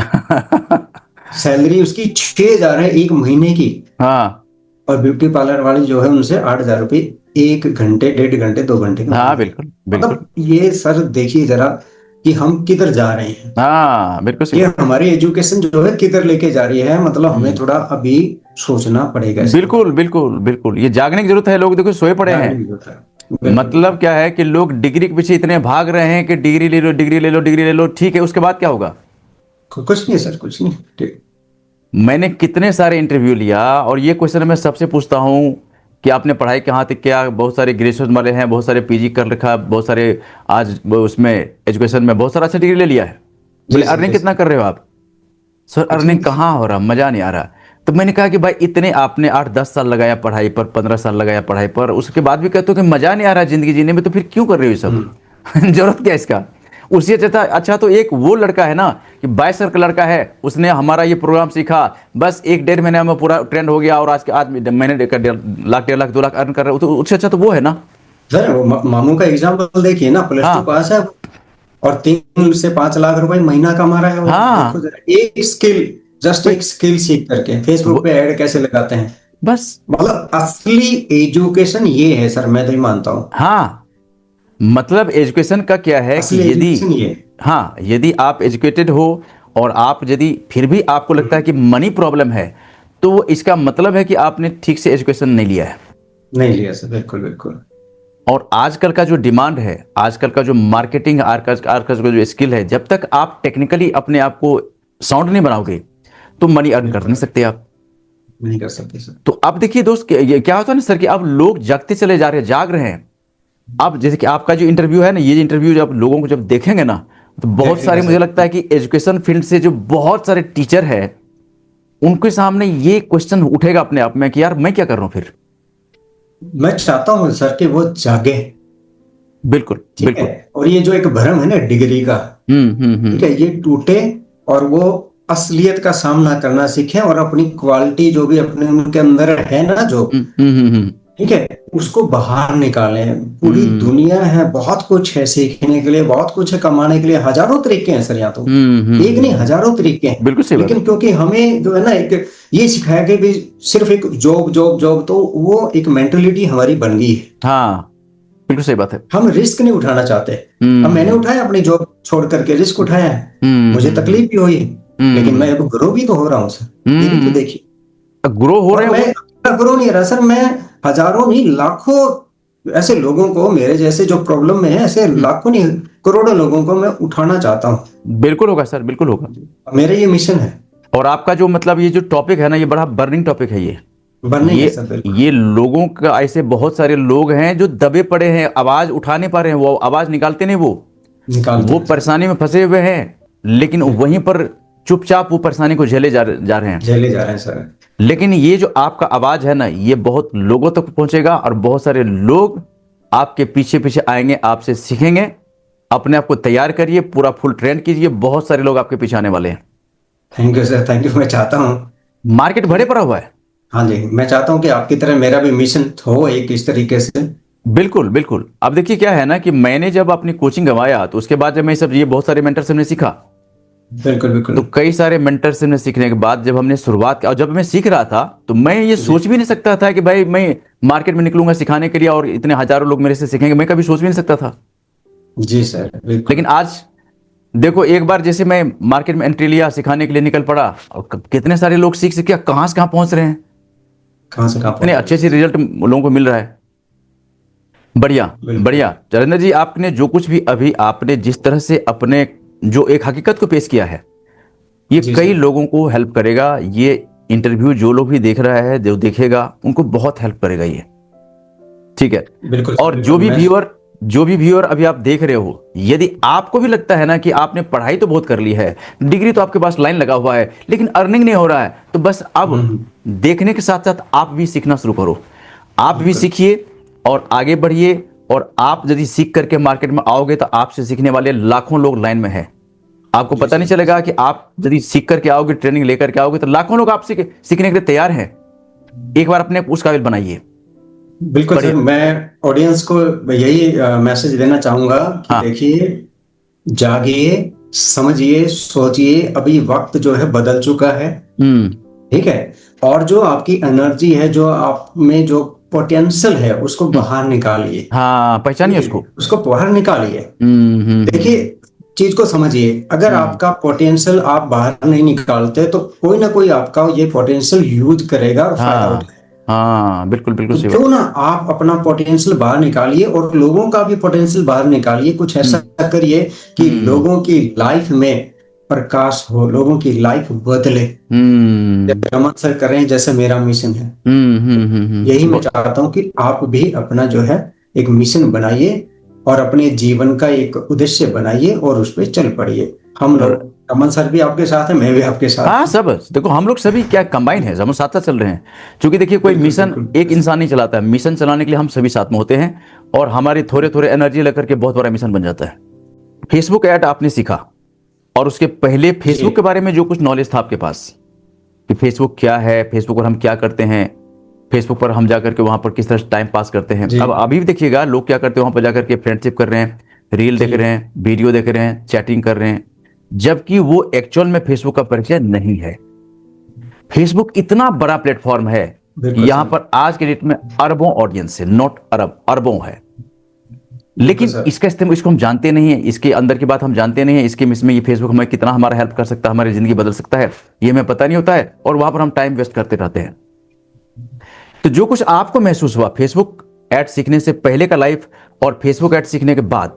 सैलरी उसकी 6,000 है एक महीने की। और ब्यूटी पार्लर वाली जो है उनसे 8,000 रुपये 1 घंटे, 1.5 घंटे, 2 घंटे का। बिल्कुल बिल्कुल। मतलब ये सर देखिए जरा कि हम किधर जा रहे हैं। बिल्कुल ये हमारी एजुकेशन जो है किधर लेके जा रही है, मतलब हमें थोड़ा अभी सोचना पड़ेगा। बिल्कुल बिल्कुल बिल्कुल, ये जागने की जरूरत है। लोग देखो सोए पड़े हैं। मतलब क्या है कि लोग डिग्री के पीछे इतने भाग रहे हैं कि डिग्री ले लो, डिग्री ले लो, डिग्री ले लो, ठीक है, उसके बाद क्या होगा? कुछ नहीं सर, कुछ नहीं। ठीक। मैंने कितने सारे इंटरव्यू लिया, और ये क्वेश्चन मैं सबसे पूछता हूँ कि आपने पढ़ाई कहाँ तक किया? बहुत सारे ग्रेजुएशन वाले हैं, बहुत सारे PG कर रखा, बहुत सारे आज उसमें एजुकेशन में बहुत सारा अच्छा डिग्री ले लिया है। बोले अर्निंग कितना कर रहे हो आप? सर अर्निंग कहाँ हो रहा, मजा नहीं आ रहा। तो मैंने कहा कि भाई इतने आपने 8-10 साल लगाया पढ़ाई पर, 15 साल लगाया पढ़ाई पर, उसके बाद भी कहते हो कि मजा नहीं आ रहा जिंदगी जीने में, तो फिर क्यों कर रहे हो ये सब? जरूरत क्या इसका? उससे अच्छा तो एक वो लड़का है ना कि 22 साल का लड़का है, उसने हमारा ये प्रोग्राम सीखा, बस 1-1.5 महीने में पूरा ट्रेंड हो गया, और आज महीने 1.5 लाख 2 लाख अर्न कर रहे हो, तो उससे अच्छा तो वो है ना सर। मामू का एग्जाम्पल देखिए ना, +2 पास है और 3 से 5 लाख रुपए महीना कमा रहा है। देखो एक स्किल, जस्ट एक स्किल सीख करके फेसबुक पे ऐड कैसे लगाते हैं, बस। मतलब असली एजुकेशन ये है सर, मैं तो मानता हूँ। मतलब एजुकेशन का क्या है कि यदि आप एजुकेटेड हो, और आप यदि फिर भी आपको लगता है कि मनी प्रॉब्लम है, तो इसका मतलब है कि आपने ठीक से एजुकेशन नहीं लिया है। नहीं लिया सर, बिल्कुल बिल्कुल। और आजकल का जो डिमांड है, आजकल का जो मार्केटिंग, आजकल का जो स्किल है, जब तक आप टेक्निकली अपने आप को साउंड नहीं बनाओगे तो मनी अर्न कर नहीं सकते, आप नहीं कर सकते सर। तो अब देखिए दोस्त, क्या होता है ना सर कि अब लोग जागते चले जा रहे हैं, जाग रहे हैं। अब जैसे कि आपका जो इंटरव्यू है ना, ये इंटरव्यू जब लोगों को जब देखेंगे ना, तो बहुत सारे, मुझे लगता है कि एजुकेशन फील्ड से जो बहुत सारे टीचर है, उनके सामने ये क्वेश्चन उठेगा अपने आप में कि यार मैं क्या कर रहा हूं फिर। मैं चाहता हूं सर कि वो जागे। बिल्कुल बिल्कुल। और ये जो एक भ्रम है ना डिग्री का, ठीक है, ये टूटे और वो असलियत का सामना करना सीखें, और अपनी क्वालिटी जो भी अपने उनके अंदर है ना, जो ठीक है, उसको बाहर निकालें। पूरी दुनिया है, बहुत कुछ है सीखने के लिए, बहुत कुछ है कमाने के लिए, हजारों तरीके हैं सर, यहाँ तो एक नहीं हजारों तरीके हैं। बिल्कुल सही बात है। लेकिन क्योंकि हमें जो है ना एक ये सिखाया कि भी सिर्फ एक जॉब जॉब जॉब, तो वो एक मेंटेलिटी हमारी बन गई है। हाँ बिल्कुल सही बात है। हम रिस्क नहीं उठाना चाहते। अब मैंने उठाया, अपनी जॉब छोड़ करके रिस्क उठाया है, मुझे तकलीफ भी हुई है, लेकिन मैं अब ग्रो भी तो हो रहा हूँ सर, ये भी तो देखिए। ग्रो हो रहे और हैं मैं ग्रो नहीं रहा सर, मैं हजारों नहीं लाखों ऐसे लोगों को, मेरे जैसे जो प्रॉब्लम में है, ऐसे लाखों नहीं करोड़ों लोगों को मैं उठाना चाहता हूँ। बिल्कुल होगा सर, बिल्कुल होगा। मेरा ये मिशन है। और आपका जो मतलब ये जो टॉपिक है ना, ये बड़ा बर्निंग टॉपिक है। बनने है सर, बिल्कुल। ये लोगों का, ऐसे बहुत सारे लोग हैं जो दबे पड़े हैं, आवाज उठा नहीं पा रहे हैं, वो आवाज निकालते नहीं, वो परेशानी में फंसे हुए हैं, लेकिन वहीं पर चुपचाप वो परेशानी को झेले जा रहे हैं सर। लेकिन ये जो आपका आवाज है ना, ये बहुत लोगों तक पहुंचेगा और बहुत सारे लोग आपके पीछे पीछे आएंगे, आपसे सीखेंगे। अपने आप को तैयार करिए, पूरा फुल ट्रेंड कीजिए, बहुत सारे लोग आपके पीछे आने वाले हैं। Thank you sir, thank you. मैं चाहता हूँ, मार्केट भरे पड़ा हुआ है। हाँ जी, मैं चाहता हूँ कि आपकी तरह मेरा भी मिशन हो एक इस तरीके से। बिल्कुल बिल्कुल। अब देखिए क्या है ना कि मैंने जब अपनी कोचिंग गंवाया, तो उसके बाद जब मैं सब ये बहुत सारे मेंटर से हमने सीखा, बिल्कुल बिल्कुल। तो कई सारे मेंटर से हमने सीखने के बाद जब हमने शुरुआत की, और जब मैं सीख रहा था, तो मैं ये सोच भी नहीं सकता था कि भाई मैं मार्केट में निकलूंगा सिखाने के लिए और इतने हजारों लोग मेरे से सीखेंगे, मैं कभी सोच भी नहीं सकता था। जी सर, बिल्कुल। लेकिन आज देखो, एक बार जैसे मैं मार्केट में एंट्री लिया, सिखाने के लिए निकल पड़ा, और कितने सारे लोग सीख सीख के कहां से कहां पहुंच रहे हैं, कहां से कहां इतने अच्छे अच्छे रिजल्ट लोगों को मिल रहा है। बढ़िया बढ़िया। चरिंदर जी, आपने जो कुछ भी अभी आपने जिस तरह से अपने जो एक हकीकत को पेश किया है, ये कई लोगों को हेल्प करेगा। ये इंटरव्यू जो लोग भी देख रहा है, जो देखेगा, उनको बहुत हेल्प करेगा ये, ठीक है। बिल्कुल। और जो भी व्यूअर अभी आप देख रहे हो, यदि आपको भी लगता है ना कि आपने पढ़ाई तो बहुत कर ली है, डिग्री तो आपके पास लाइन लगा हुआ है, लेकिन अर्निंग नहीं हो रहा है, तो बस अब देखने के साथ साथ आप भी सीखना शुरू करो। आप भी सीखिए और आगे बढ़िए। और आप यदि सीख करके मार्केट में आओगे, तो आपसे सीखने वाले लाखों लोग लाइन में हैं। आपको पता नहीं चलेगा कि आप यदि सीख करके आओगे, ट्रेनिंग लेकर के आओगे, तो लाखों लोग आपसे सीखने के लिए तैयार हैं। एक बार अपने उस काबिल बनाइए। बिल्कुल सर, मैं ऑडियंस को यही मैसेज देना चाहूंगा कि देखिए, जागिए, समझिए, सोचिए। अभी वक्त जो है बदल चुका है, ठीक है। और जो आपकी एनर्जी है, जो आप में जो पोटेंशियल है, उसको बाहर निकालिए। हाँ, पहचानिए उसको बाहर निकालिए। देखिए, चीज को समझिए। अगर आपका पोटेंशियल आप बाहर नहीं निकालते, तो कोई ना कोई आपका ये पोटेंशियल यूज करेगा और फायदा उठाएगा। हाँ बिल्कुल बिल्कुल। तो क्यों ना आप अपना पोटेंशियल बाहर निकालिए और लोगों का भी पोटेंशियल बाहर निकालिए। कुछ ऐसा करिए कि लोगों की लाइफ में प्रकाश हो, लोगों की लाइफ बदले। रमन सर कर रहे हैं, जैसे मेरा मिशन है, यही मैं चाहता हूं कि आप भी अपना जो है एक मिशन बनाइए और अपने जीवन का एक उद्देश्य बनाइए और उस पर चल पड़िए। हम लोग, रमन सर भी आपके साथ है, मैं भी आपके साथ। हाँ, सब देखो, हम लोग सभी क्या कंबाइन है, हम साथ साथ चल रहे हैं। क्योंकि देखिए, कोई मिशन एक इंसान नहीं चलाता है, मिशन चलाने के लिए हम सभी साथ में होते हैं, और हमारी थोड़े थोड़े एनर्जी लेकर के बहुत बड़ा मिशन बन जाता है। फेसबुक ऐड आपने सीखा, और उसके पहले फेसबुक के बारे में जो कुछ नॉलेज था आपके पास कि फेसबुक क्या है, फेसबुक पर हम क्या करते हैं, फेसबुक पर हम जाकर के वहां पर किस तरह टाइम पास करते हैं। अब अभी भी देखिएगा, लोग क्या करते हैं, वहां पर जाकर के फ्रेंडशिप कर रहे हैं, रील देख रहे हैं, वीडियो देख रहे हैं, चैटिंग कर रहे हैं, जबकि वो एक्चुअल में फेसबुक का परिचय नहीं है। फेसबुक इतना बड़ा प्लेटफॉर्म है, यहां पर आज के डेट में अरबों ऑडियंस है, नॉट अरब, अरबों है। लेकिन इसका इस्तेमाल, इसको हम जानते नहीं है, इसके अंदर की बात हम जानते नहीं है, इसके इसमें ये फेसबुक हमें कितना हमारा हेल्प कर सकता है, हमारी जिंदगी बदल सकता है, ये हमें पता नहीं होता है, और वहां पर हम टाइम वेस्ट करते रहते हैं। तो जो कुछ आपको महसूस हुआ फेसबुक ऐड सीखने से पहले का लाइफ और फेसबुक ऐड सीखने के बाद,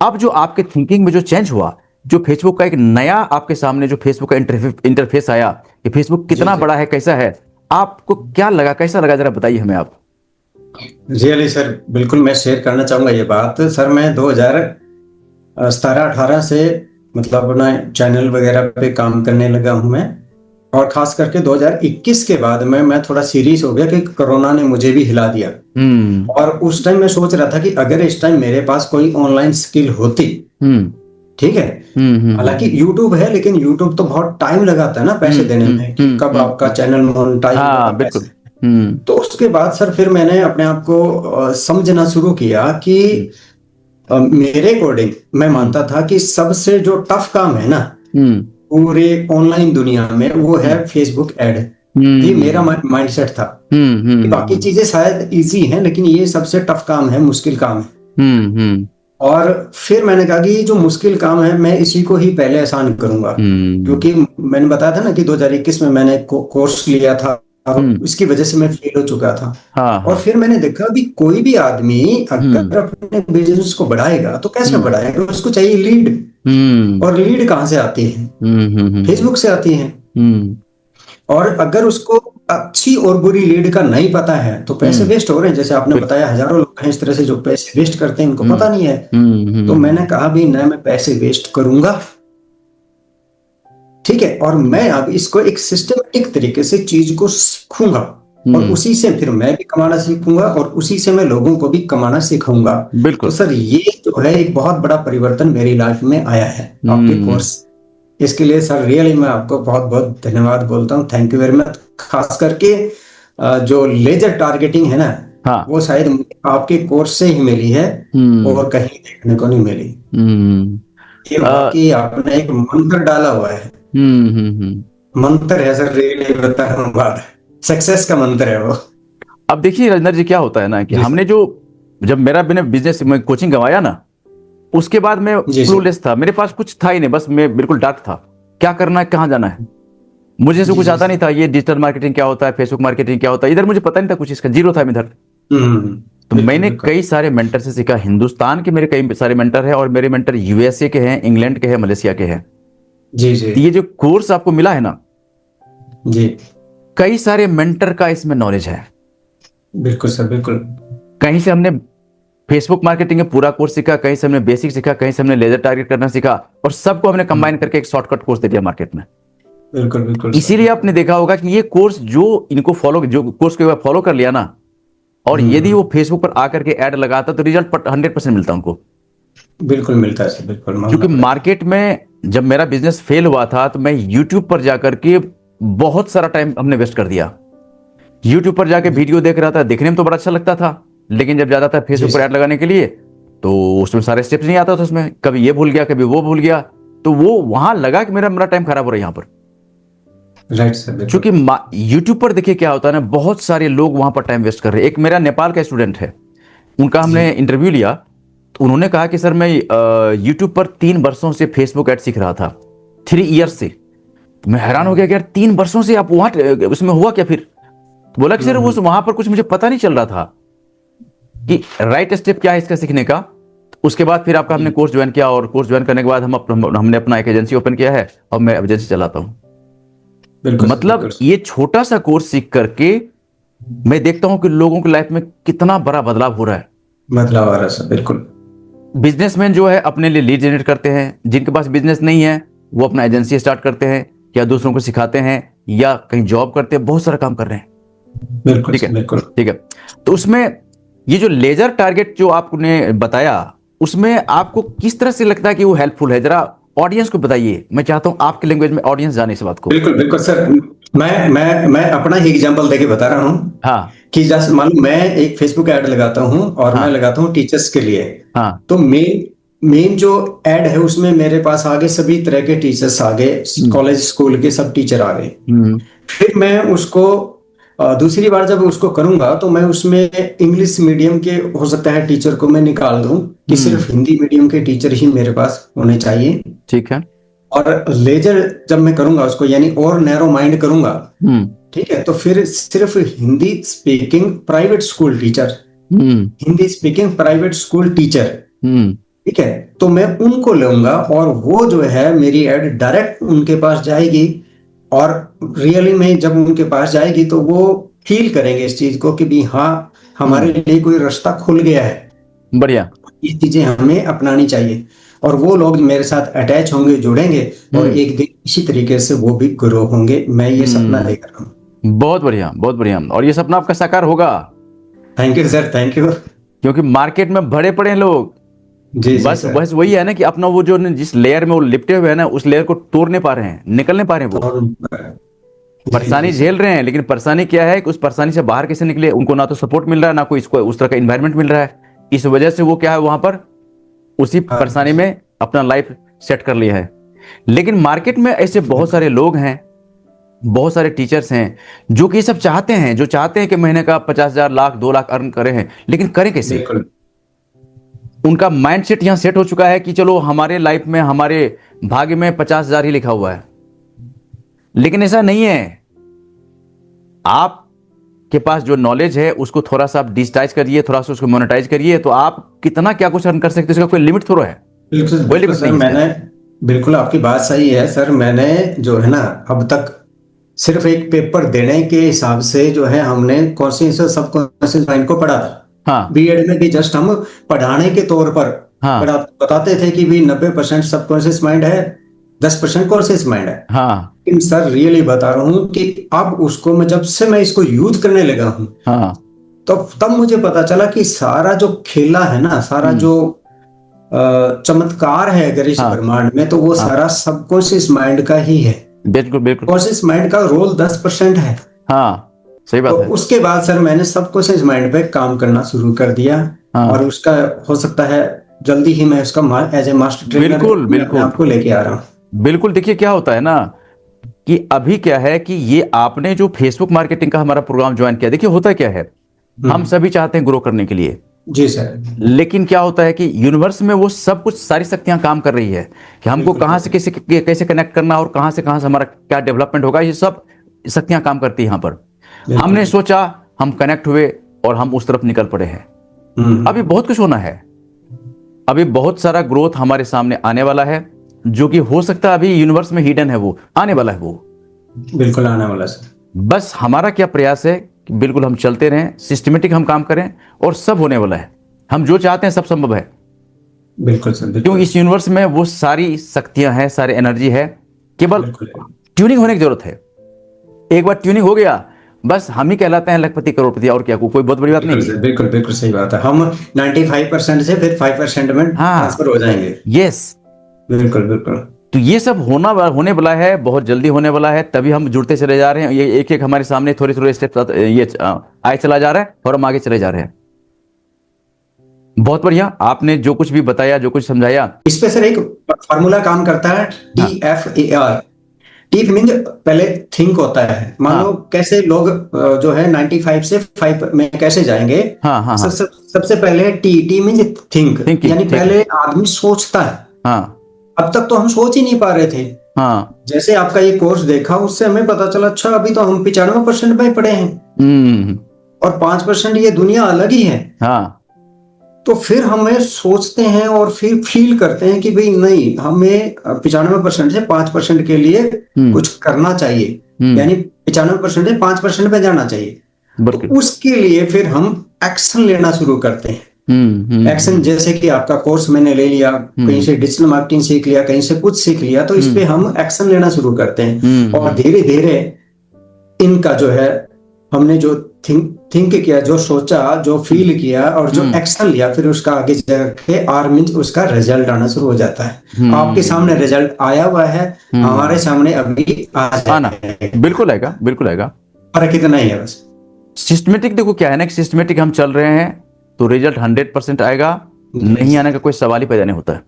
अब जो आपके थिंकिंग में जो चेंज हुआ, जो फेसबुक का एक नया आपके सामने जो फेसबुक का इंटरफेस आया कि फेसबुक कितना बड़ा है, कैसा है, आपको क्या लगा, कैसा लगा, जरा बताइए हमें आप। रियली सर, बिल्कुल मैं शेयर करना चाहूंगा ये बात। सर, मैं 2017-18 से मतलब अपना चैनल वगैरह पे काम करने लगा हूं मैं, और खास करके 2021 के बाद में मैं थोड़ा सीरियस हो गया कि कोरोना ने मुझे भी हिला दिया। और उस टाइम मैं सोच रहा था कि अगर इस टाइम मेरे पास कोई ऑनलाइन स्किल होती, ठीक है, हालांकि YouTube है, लेकिन YouTube तो बहुत टाइम लगाता है ना पैसे देने में, कि कब आपका चैनल मोनेटाइज होगा, तो उसके बाद सर फिर मैंने अपने आप को समझना शुरू किया कि मेरे अकॉर्डिंग मैं मानता था कि सबसे जो टफ काम है ना पूरे ऑनलाइन दुनिया में वो है फेसबुक ऐड। ये मेरा माइंडसेट था कि बाकी चीजें शायद इजी हैं लेकिन ये सबसे टफ काम है, मुश्किल काम है। और फिर मैंने कहा कि ये जो मुश्किल काम है मैं इसी को ही पहले आसान करूंगा, क्योंकि मैंने बताया था ना कि 2021 में मैंने कोर्स लिया था और इसकी वजह से मैं फेल हो चुका था। और फिर मैंने देखा भी कोई भी आदमी अगर अपने बिजनेस को बढ़ाएगा तो कैसे बढ़ाएगा, उसको चाहिए लीड। और लीड कहाँ से आती है? फेसबुक से आती है। और अगर उसको अच्छी और बुरी लीड का नहीं पता है तो पैसे वेस्ट हो रहे हैं। जैसे आपने बताया हजारों लोग हैं इस तरह से जो पैसे वेस्ट करते हैं, उनको पता नहीं है। तो मैंने कहा भी ना मैं पैसे वेस्ट करूंगा, ठीक है, और मैं अब इसको एक सिस्टमेटिक तरीके से चीज को सीखूंगा और उसी से फिर मैं भी कमाना सीखूंगा और उसी से मैं लोगों को भी कमाना सिखाऊंगा। तो सर ये जो है एक बहुत बड़ा परिवर्तन मेरी लाइफ में आया है आपके कोर्स। इसके लिए सर रियली मैं आपको बहुत बहुत धन्यवाद बोलता हूँ। Thank you very much. खास करके जो लेजर टारगेटिंग है ना, वो शायद आपके कोर्स से ही मिली है और कहीं देखने को नहीं मिली। ये बाकी आपने एक मंत्र डाला हुआ है। मंत्र है सर, रियली बता रहा हूँ, बात सक्सेस का मंत्र है वो। अब देखिए राजेंद्र जी क्या होता है ना कि हमने जब मेरा बिजनेस में कोचिंग गंवाया ना, उसके बाद मैं क्लूलेस था, मेरे पास कुछ था ही नहीं, बस मैं बिल्कुल डार्क था, क्या करना है कहाँ जाना है, मुझे से कुछ आता नहीं था। ये डिजिटल मार्केटिंग क्या होता है, फेसबुक मार्केटिंग क्या होता है, इधर मुझे पता नहीं था कुछ, इसका जीरो था इधर। तो मैंने कई सारे मेंटर से सीखा। हिंदुस्तान के मेरे कई सारे मेंटर हैं और मेरे मेंटर यूएसए के हैं, इंग्लैंड के हैं, मलेशिया के हैं। जी जी। ये जो कोर्स आपको मिला है ना जी, कई सारे मेंटर का इसमें नॉलेज है। बिल्कुल सर, बिल्कुल। कहीं से हमने फेसबुक मार्केटिंग में पूरा कोर्स सीखा, कहीं से हमने बेसिक सीखा, कहीं से हमने लेजर टारगेट करना सीखा और सबको हमने कंबाइन करके एक शॉर्टकट कोर्स दे दिया मार्केट में। बिल्कुल बिल्कुल। इसीलिए आपने देखा होगा कि ये कोर्स जो कोर्स को फॉलो कर लिया ना, और यदि वो फेसबुक पर आकर के ऐड लगाता तो रिजल्ट 100% मिलता उनको। बिल्कुल मिलता है सर, बिल्कुल। क्योंकि मार्केट में जब मेरा बिजनेस फेल हुआ था तो मैं यूट्यूब पर जाकर के बहुत सारा टाइम हमने वेस्ट कर दिया। यूट्यूब पर जाके वीडियो देख रहा था, देखने में तो बड़ा अच्छा लगता था, लेकिन जब जाता था फेसबुक पर ऐड लगाने के लिए तो उसमें सारे स्टेप्स नहीं आता था। उसमें कभी ये भूल गया, कभी वो भूल गया, तो वो वहां लगा कि मेरा टाइम खराब हो रहा है यहाँ पर। Right sir. क्योंकि यूट्यूब पर देखिए क्या होता है ना, बहुत सारे लोग वहां पर टाइम वेस्ट कर रहे हैं। एक मेरा नेपाल का स्टूडेंट है, उनका हमने इंटरव्यू लिया तो उन्होंने कहा कि सर मैं यूट्यूब पर 3 वर्षों से फेसबुक ऐड सीख रहा था, 3 ईयर्स से। तो मैं हैरान हो गया कि यार 3 वर्षों से आप वहां उसमें हुआ क्या फिर? तो बोला कि सर वो वहां पर कुछ मुझे पता नहीं चल रहा था कि राइट स्टेप क्या है इसका सीखने का। उसके बाद फिर आपका हमने कोर्स ज्वाइन किया और कोर्स ज्वाइन करने के बाद हमने अपना एक एजेंसी ओपन किया है और मैं एजेंसी चलाता हूँ। मतलब ये छोटा सा कोर्स सीख करके मैं देखता हूं कि लोगों की लाइफ में कितना बड़ा बदलाव हो रहा है। बदलाव आ रहा है सर, बिल्कुल। बिजनेसमैन जो है अपने लिए लीड जनरेट करते हैं, जिनके पास बिजनेस नहीं है वो अपना एजेंसी स्टार्ट करते हैं या दूसरों को सिखाते हैं या कहीं जॉब करते हैं, बहुत सारा काम कर रहे हैं। बिल्कुल ठीक है, बिल्कुल ठीक है। तो उसमें ये जो लेजर टारगेट जो आपने बताया, उसमें आपको किस तरह से लगता है कि वो हेल्पफुल है? जरा ऑडियंस को बताइए, मैं चाहता हूं आपके लैंग्वेज में ऑडियंस जाने इस बात को। बिल्कुल बिल्कुल सर। मैं अपना ही एग्जांपल देके बता रहा हूँ। हाँ, कि जैसे मान लो मैं एक फेसबुक ऐड लगाता हूँ और मैं लगाता हूँ टीचर्स के लिए। हाँ, तो मेन जो ऐड है उसमें मेरे पास आगे सभी तरह के टीचर्स आ गए, कॉलेज स्कूल के सब टीचर आ गए। फिर मैं उसको दूसरी बार जब उसको करूंगा तो मैं उसमें इंग्लिश मीडियम के हो सकता है टीचर को मैं निकाल दूं कि सिर्फ हिंदी मीडियम के टीचर ही मेरे पास होने चाहिए। ठीक है। और लेजर जब मैं करूंगा उसको यानी और नैरो माइंड करूंगा, ठीक है, तो फिर सिर्फ Hindi speaking private school teacher, Hindi speaking private school teacher, ठीक है, तो मैं उनको लूंगा और वो जो है मेरी ऐड डायरेक्ट उनके पास जाएगी। और रियली में जब उनके पास जाएगी तो वो फील करेंगे इस चीज को कि भी हाँ हमारे लिए कोई रास्ता खुल गया है। बढ़िया। ये चीजें हमें अपनानी चाहिए और वो लोग मेरे साथ अटैच होंगे, जुड़ेंगे और एक दिन इसी तरीके से वो भी ग्रो होंगे। मैं ये सपना देख रहा हूँ। बहुत बढ़िया, बहुत बढ़िया। और ये सपना आपका साकार होगा। Thank you sir, thank you. क्योंकि मार्केट में भरे पड़े हैं लोग। जी बस वही है ना कि अपना वो जो जिस लेयर में वो लिपटे हुए हैं ना, उस लेयर को तोड़ नहीं पा रहे हैं, निकल नहीं पा रहे हैं वो। परेशानी झेल रहे हैं, लेकिन परेशानी क्या है कि उस परेशानी से बाहर कैसे निकले, उनको ना तो सपोर्ट मिल रहा है, ना कोई इसको उस तरह का इन्वायरमेंट मिल रहा है। इस वजह से वो क्या है, वहां पर उसी परेशानी में अपना लाइफ सेट कर लिया है। लेकिन मार्केट में ऐसे बहुत सारे लोग हैं, बहुत सारे टीचर्स हैं जो कि ये सब चाहते हैं, जो चाहते हैं कि महीने का 50,000, लाख, 2 लाख अर्न करें हैं, लेकिन करें कैसे? उनका माइंड सेट यहां सेट हो चुका है कि चलो हमारे लाइफ में, हमारे भाग्य में 50,000 ही लिखा हुआ है। लेकिन ऐसा नहीं है। आपके पास जो नॉलेज है उसको थोड़ा सा आप डिजिटाइज करिए, थोड़ा सा उसको मोनेटाइज करिए, तो आप कितना क्या कुछ अर्न कर सकते हैं, इसका कोई लिमिट थोड़ा है। बिल्कुल सर, बिल्कुल आपकी बात सही है सर। मैंने जो है ना अब तक सिर्फ एक पेपर देने के हिसाब से जो है हमने कॉन्शियस सबकॉन्शियस माइंड को पढ़ा था। हाँ। बीएड में भी जस्ट हम पढ़ाने के तौर पर बताते थे कि भी 90% सबकॉन्शियस माइंड है, 10% कॉन्शियस माइंड है। हाँ। लेकिन सर रियली बता रहा हूँ कि अब उसको मैं जब से मैं इसको यूज करने लगा हूँ, तो तब मुझे पता चला कि सारा जो खेला है ना, सारा जो चमत्कार है अगर इस ब्रह्मांड में, तो वो सारा सबकॉन्शियस माइंड का ही है। बिल्कुल बिल्कुल। कॉन्शियस माइंड का रोल 10% है। हाँ, सही बात तो है। उसके बाद सर मैंने सबकॉन्शियस माइंड पे काम करना शुरू कर दिया। और उसका हो सकता है जल्दी ही मैं उसका एज ए मास्टर ट्रेनर बिल्कुल आपको लेके आ रहा हूँ। बिल्कुल। देखिए क्या होता है ना कि अभी क्या है कि ये आपने जो फेसबुक मार्केटिंग का हमारा प्रोग्राम ज्वाइन किया, देखिए होता क्या है, हम सभी चाहते हैं ग्रो करने के लिए। जी सर। लेकिन क्या होता है कि यूनिवर्स में वो सब कुछ, सारी शक्तियां काम कर रही है कि हमको कहां से कैसे कनेक्ट करना और कहां से हमारा क्या डेवलपमेंट होगा, ये सब शक्तियां काम करती है यहां पर। हमने सोचा, हम कनेक्ट हुए और हम उस तरफ निकल पड़े हैं। अभी बहुत कुछ होना है, अभी बहुत सारा ग्रोथ हमारे सामने आने वाला है, जो कि हो सकता है अभी यूनिवर्स में हिडन है, वो आने वाला है, वो बिल्कुल आने वाला है। बस हमारा क्या प्रयास है कि बिल्कुल हम चलते रहें, सिस्टमेटिक हम काम करें और सब होने वाला है। हम जो चाहते हैं सब संभव है। बिल्कुल सर। क्यों? इस यूनिवर्स में वो सारी शक्तियां हैं, सारी एनर्जी है, केवल ट्यूनिंग होने की जरूरत है। एक बार ट्यूनिंग हो गया, बस हम ही कहलाते हैं लखपति करोड़पति, और क्या, कोई बहुत बड़ी बात नहीं है। बिल्कुल बिल्कुल सही बात है। हम 95% से फिर 5% में ट्रांसफर हो जाएंगे। यस, बिल्कुल बिल्कुल। तो ये सब होने वाला है, बहुत जल्दी होने वाला है। तभी हम जुड़ते चले जा रहे हैं, ये एक एक हमारे सामने थोड़े थोड़े स्टेप ये आए चला जा रहा है और हम आगे चले जा रहे हैं। बहुत बढ़िया, आपने जो कुछ भी बताया, जो कुछ समझाया, इस पे सर एक फार्मूला काम करता है, TFAR। टी मीन पहले थिंक होता है। मान लो कैसे लोग जो है 95 से 5 में कैसे जाएंगे। सबसे पहले टी मीन थिंक, यानी पहले आदमी सोचता है। अब तक तो हम सोच ही नहीं पा रहे थे। जैसे आपका ये कोर्स देखा, उससे हमें पता चला अच्छा अभी तो हम 95% में पड़े हैं और 5% ये दुनिया अलग ही है। तो फिर हमें सोचते हैं और फिर फील करते हैं कि भाई नहीं, हमें 95% से 5% के लिए कुछ करना चाहिए, यानी 95% से 5% पे जाना चाहिए। तो उसके लिए फिर हम एक्शन लेना शुरू करते हैं। एक्शन जैसे कि आपका कोर्स मैंने ले लिया, कहीं से डिजिटल मार्केटिंग सीख लिया, कहीं से कुछ सीख लिया, तो इस पे हम एक्शन लेना शुरू करते हैं। और धीरे धीरे इनका जो है, हमने जो थिंक किया, जो सोचा, जो फील किया और जो एक्शन लिया, फिर उसका आगे जाके आर मींस उसका रिजल्ट आना शुरू हो जाता है। आपके सामने रिजल्ट आया हुआ है, हमारे सामने अभी आना। बिल्कुल आएगा, बिल्कुल आएगा। फर्क इतना ही है बस। सिस्टमेटिक देखो क्या है ना कि सिस्टमेटिक हम चल रहे हैं तो रिजल्ट 100% आएगा, नहीं आने का कोई सवाल ही पैदा नहीं होता है।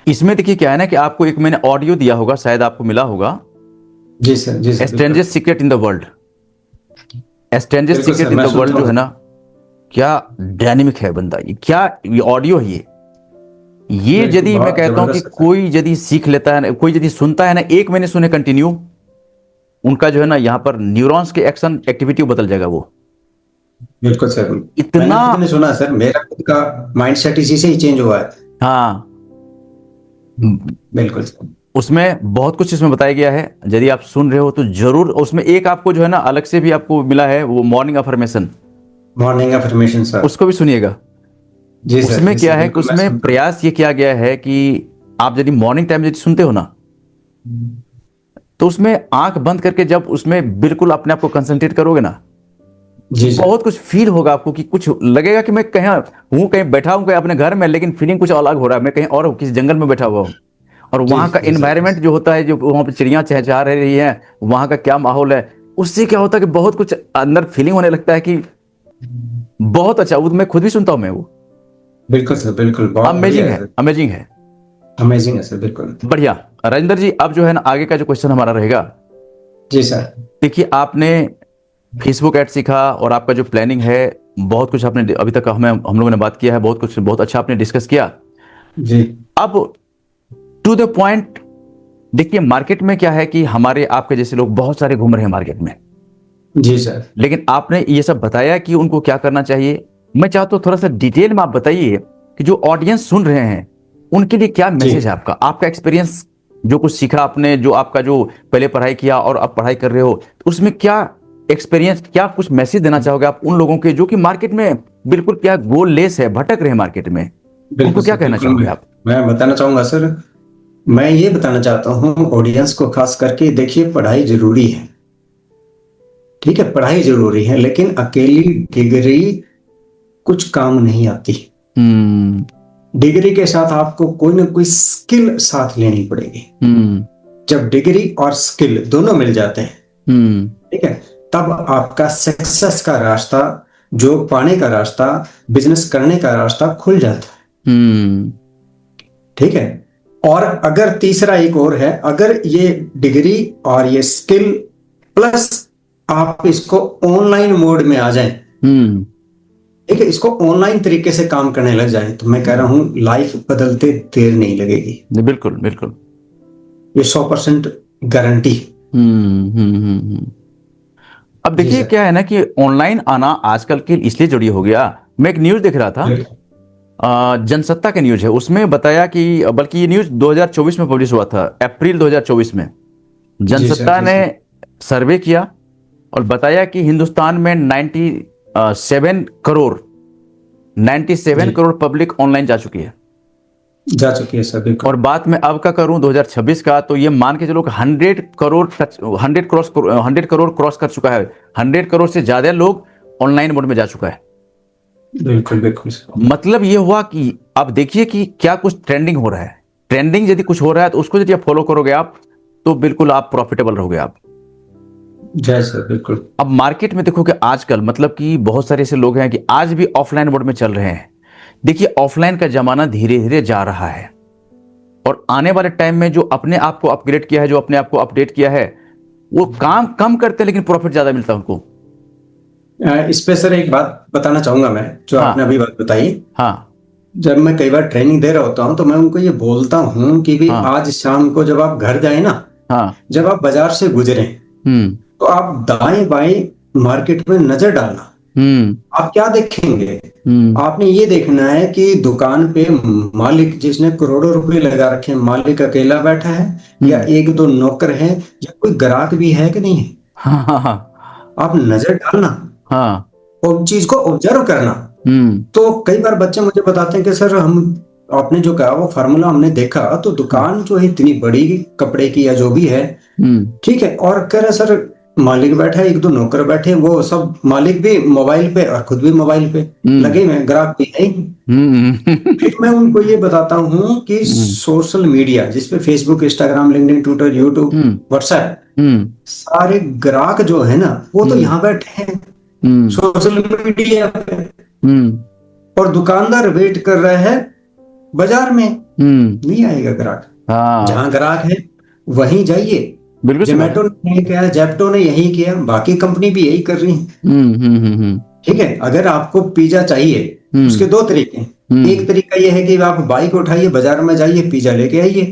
इसमें देखिए क्या है ना कि आपको एक मैंने ऑडियो दिया होगा, शायद आपको मिला होगा। जी सर, जी sir. Strangest secret in the world, strangest secret in the world जो है ना, क्या डायनेमिक है बंदा, ये क्या ऑडियो है ये यदि मैं कहता हूं कि कोई यदि सीख लेता है, कोई यदि सुनता है ना, 1 महीने सुने कंटिन्यू, उनका जो है ना यहाँ पर न्यूरॉन्स के एक्शन एक्टिविटी बदल जाएगा वो। बिल्कुल सर, इतना मैंने सुना सर, मेरा खुद का माइंडसेट इसी से ही चेंज हुआ है। हाँ बिल्कुल सर। उसमें बहुत कुछ इसमें बताया गया है, यदि आप सुन रहे हो तो जरूर। उसमें एक आपको जो है ना अलग से भी आपको मिला है, वो मॉर्निंग अफर्मेशन सर, उसको भी सुनिएगा। जी सर। उसमें क्या है कि उसमें प्रयास ये किया गया है कि आप यदि मॉर्निंग टाइम यदि सुनते हो ना, तो उसमें आंख बंद करके जब उसमें बिल्कुल अपने आप को कंसंट्रेट करोगे ना, जी बहुत कुछ फील होगा आपको कि कुछ लगेगा कि मैं कहीं हूं, कहीं बैठा हूं, कहीं अपने घर में, लेकिन फीलिंग कुछ अलग हो रहा है, मैं कहीं और किसी जंगल में बैठा हुआ हूं। और वहाँ का एनवायरनमेंट जो होता है, जो वहाँ पे चिड़ियाँ चहचहा रही हैं, वहाँ का क्या माहौल है, उससे क्या होता है कि बहुत कुछ अंदर फीलिंग होने लगता है कि बहुत अच्छा। वो मैं खुद भी सुनता हूँ मैं, वो बिल्कुल सर, बिल्कुल बहुत अमेजिंग है, अमेजिंग है, अमेजिंग है सर, बिल्कुल बढ़िया। राजेंद्र जी, अब जो है ना आगे का जो क्वेश्चन हमारा रहेगा। जी सर। देखिए, आपने फेसबुक ऐड सीखा और आपका जो प्लानिंग है, बहुत कुछ आपने अभी तक हम लोगों ने बात किया है, बहुत कुछ बहुत अच्छा आपने डिस्कस किया। जी। अब टू द पॉइंट, देखिए मार्केट में क्या है कि हमारे आपके जैसे लोग बहुत सारे घूम रहे हैं मार्केट में। जी सर। लेकिन आपने ये सब बताया कि उनको क्या करना चाहिए। मैं चाहता हूं थोड़ा सा डिटेल में आप बताइए कि जो ऑडियंस सुन रहे हैं उनके लिए क्या मैसेज है आपका, आपका एक्सपीरियंस, जो कुछ सीखा आपने, जो आपका जो पहले पढ़ाई किया और अब पढ़ाई कर रहे हो, तो उसमें क्या एक्सपीरियंस, क्या कुछ मैसेज देना चाहोगे आप उन लोगों के जो कि मार्केट में बिल्कुल क्या गोल लेस है, भटक रहे हैं मार्केट में, उनको क्या कहना चाहोगे आप? मैं बताना चाहूंगा सर, मैं ये बताना चाहता हूँ ऑडियंस को खास करके, देखिए पढ़ाई जरूरी है, ठीक है, पढ़ाई जरूरी है, लेकिन अकेली डिग्री कुछ काम नहीं आती। डिग्री के साथ आपको कोई ना कोई स्किल साथ लेनी पड़ेगी। जब डिग्री और स्किल दोनों मिल जाते हैं, ठीक है, तब आपका सक्सेस का रास्ता, जो पाने का रास्ता, बिजनेस करने का रास्ता खुल जाता है। ठीक है। और अगर तीसरा एक और है, अगर ये डिग्री और ये स्किल प्लस आप इसको ऑनलाइन मोड में आ जाएं, ठीक है, इसको ऑनलाइन तरीके से काम करने लग जाए, तो मैं कह रहा हूं लाइफ बदलते देर नहीं लगेगी। बिल्कुल बिल्कुल, ये 100% गारंटी। अब देखिए क्या है ना कि ऑनलाइन आना आजकल के इसलिए जरूरी हो गया। मैं एक न्यूज देख रहा था, जनसत्ता के न्यूज है, उसमें बताया कि, बल्कि ये न्यूज 2024 में पब्लिश हुआ था, अप्रैल 2024 में जनसत्ता ने सर्वे किया और बताया कि हिंदुस्तान में 97 करोड़ पब्लिक ऑनलाइन जा चुकी है सर, बिल्कुल। और बात मैं अब का करूं 2026 का, तो ये मान के चलो कि 100 करोड़ क्रॉस कर चुका है। 100 करोड़ से ज्यादा लोग ऑनलाइन मोड में जा चुका है। बिल्कुल बिल्कुल। मतलब ये हुआ कि अब देखिए कि क्या कुछ ट्रेंडिंग हो रहा है। ट्रेंडिंग यदि कुछ हो रहा है तो उसको यदि आप फॉलो करोगे आप, तो बिल्कुल आप प्रॉफिटेबल रहोगे आप। जय सर, बिल्कुल। अब मार्केट में देखो कि आजकल मतलब कि बहुत सारे ऐसे लोग हैं कि आज भी ऑफलाइन मोड में चल रहे हैं। देखिए ऑफलाइन का जमाना धीरे धीरे जा रहा है और आने वाले टाइम में जो अपने आप को अपग्रेड किया है, जो अपने आप को अपडेट किया है, वो काम कम करते हैं लेकिन प्रॉफिट ज्यादा मिलता है उनको। इस पे सर एक बात बताना चाहूंगा मैं, जो आपने अभी बात बताई। हाँ, जब मैं कई बार ट्रेनिंग दे रहा होता हूँ तो मैं उनको ये बोलता हूँ कि भी आज शाम को जब आप घर जाए ना, जब आप बाजार से गुजरे तो आप दाएं बाएं मार्केट में नजर डालना। आप क्या देखेंगे? आपने ये देखना है कि दुकान पे मालिक जिसने करोड़ों रुपए लगा रखे हैं, मालिक अकेला बैठा है या एक दो नौकर हैं या कोई ग्राहक भी है कि नहीं है। आप नजर डालना और चीज को ऑब्जर्व करना। तो कई बार बच्चे मुझे बताते हैं कि सर हम, आपने जो कहा वो फार्मूला हमने देखा तो दुकान जो है इतनी बड़ी कपड़े की या जो भी है, ठीक है, और कह रहे सर मालिक बैठा है, एक दो नौकर बैठे, वो सब मालिक भी मोबाइल पे और खुद भी मोबाइल पे लगे हुए, ग्राहक भी है। फिर मैं उनको ये बताता हूँ कि सोशल मीडिया जिसपे Facebook, Instagram, LinkedIn, Twitter, YouTube, WhatsApp, सारे ग्राहक जो है ना वो तो यहाँ बैठे हैं सोशल मीडिया पे, और दुकानदार वेट कर रहा है बाजार में। नहीं आएगा ग्राहक। जहां ग्राहक है वहीं जाइए। जोमेटो ने यही किया, जेप्टो ने यही किया, बाकी कंपनी भी यही कर रही है। ठीक है। अगर आपको पिज्जा चाहिए, उसके दो तरीके हैं। एक तरीका यह है कि आप बाइक उठाइए, बाजार में जाइए, पिज्जा लेके आइए।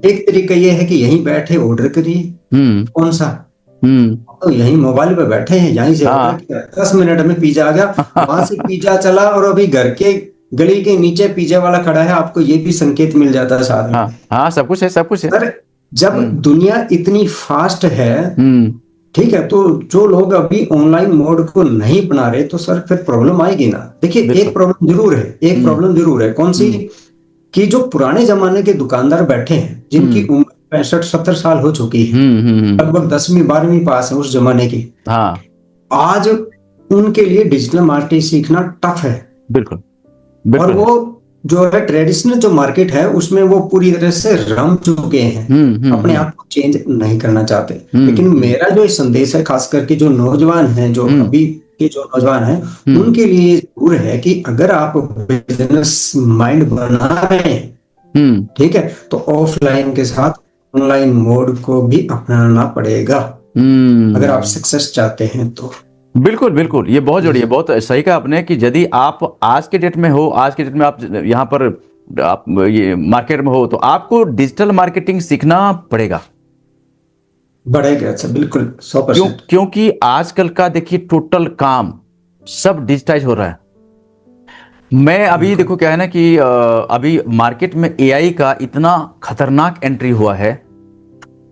एक तरीका यह है कि यहीं बैठे ऑर्डर करिए। कौन सा? तो यहीं मोबाइल पे बैठे हैं, यहीं से ऑर्डर किया, 10 मिनट में पिज्जा आ गया। वहां से पिज्जा चला और अभी घर के गली के नीचे पिज्जा वाला खड़ा है, आपको ये भी संकेत मिल जाता है साथ में। सब कुछ है, सब कुछ है। सर जब दुनिया इतनी फास्ट है, ठीक है, तो जो लोग अभी ऑनलाइन मोड को नहीं अपना रहे तो सर फिर प्रॉब्लम आएगी ना। देखिए एक प्रॉब्लम जरूर है, एक प्रॉब्लम जरूर है। कौन सी? कि जो पुराने जमाने के दुकानदार बैठे हैं जिनकी उम्र 65-70 साल हो चुकी है, लगभग 10वीं 12वीं पास है उस जमाने की, आज उनके लिए डिजिटल मार्केटिंग सीखना टफ है। बिल्कुल। और वो जो है ट्रेडिशनल जो मार्केट है उसमें वो पूरी तरह से रम चुके हैं, अपने आप को चेंज नहीं करना चाहते। लेकिन मेरा जो संदेश है खास करके जो नौजवान हैं, जो अभी के जो नौजवान हैं, उनके लिए जरूर है कि अगर आप बिजनेस माइंड बना रहे हैं, ठीक है, तो ऑफलाइन के साथ ऑनलाइन मोड को भी अपनाना पड़ेगा अगर आप सक्सेस चाहते हैं तो। बिल्कुल बिल्कुल, ये बहुत जरूरी है, बहुत सही कहा आपने कि यदि आप आज के डेट में हो, आज के डेट में आप यहाँ पर आप ये मार्केट में हो, तो आपको डिजिटल मार्केटिंग सीखना पड़ेगा। बढ़ेगा सर, बिल्कुल 100%। क्योंकि आजकल का देखिए टोटल काम सब डिजिटाइज हो रहा है। मैं अभी देखो क्या है ना कि अभी मार्केट में एआई का इतना खतरनाक एंट्री हुआ है।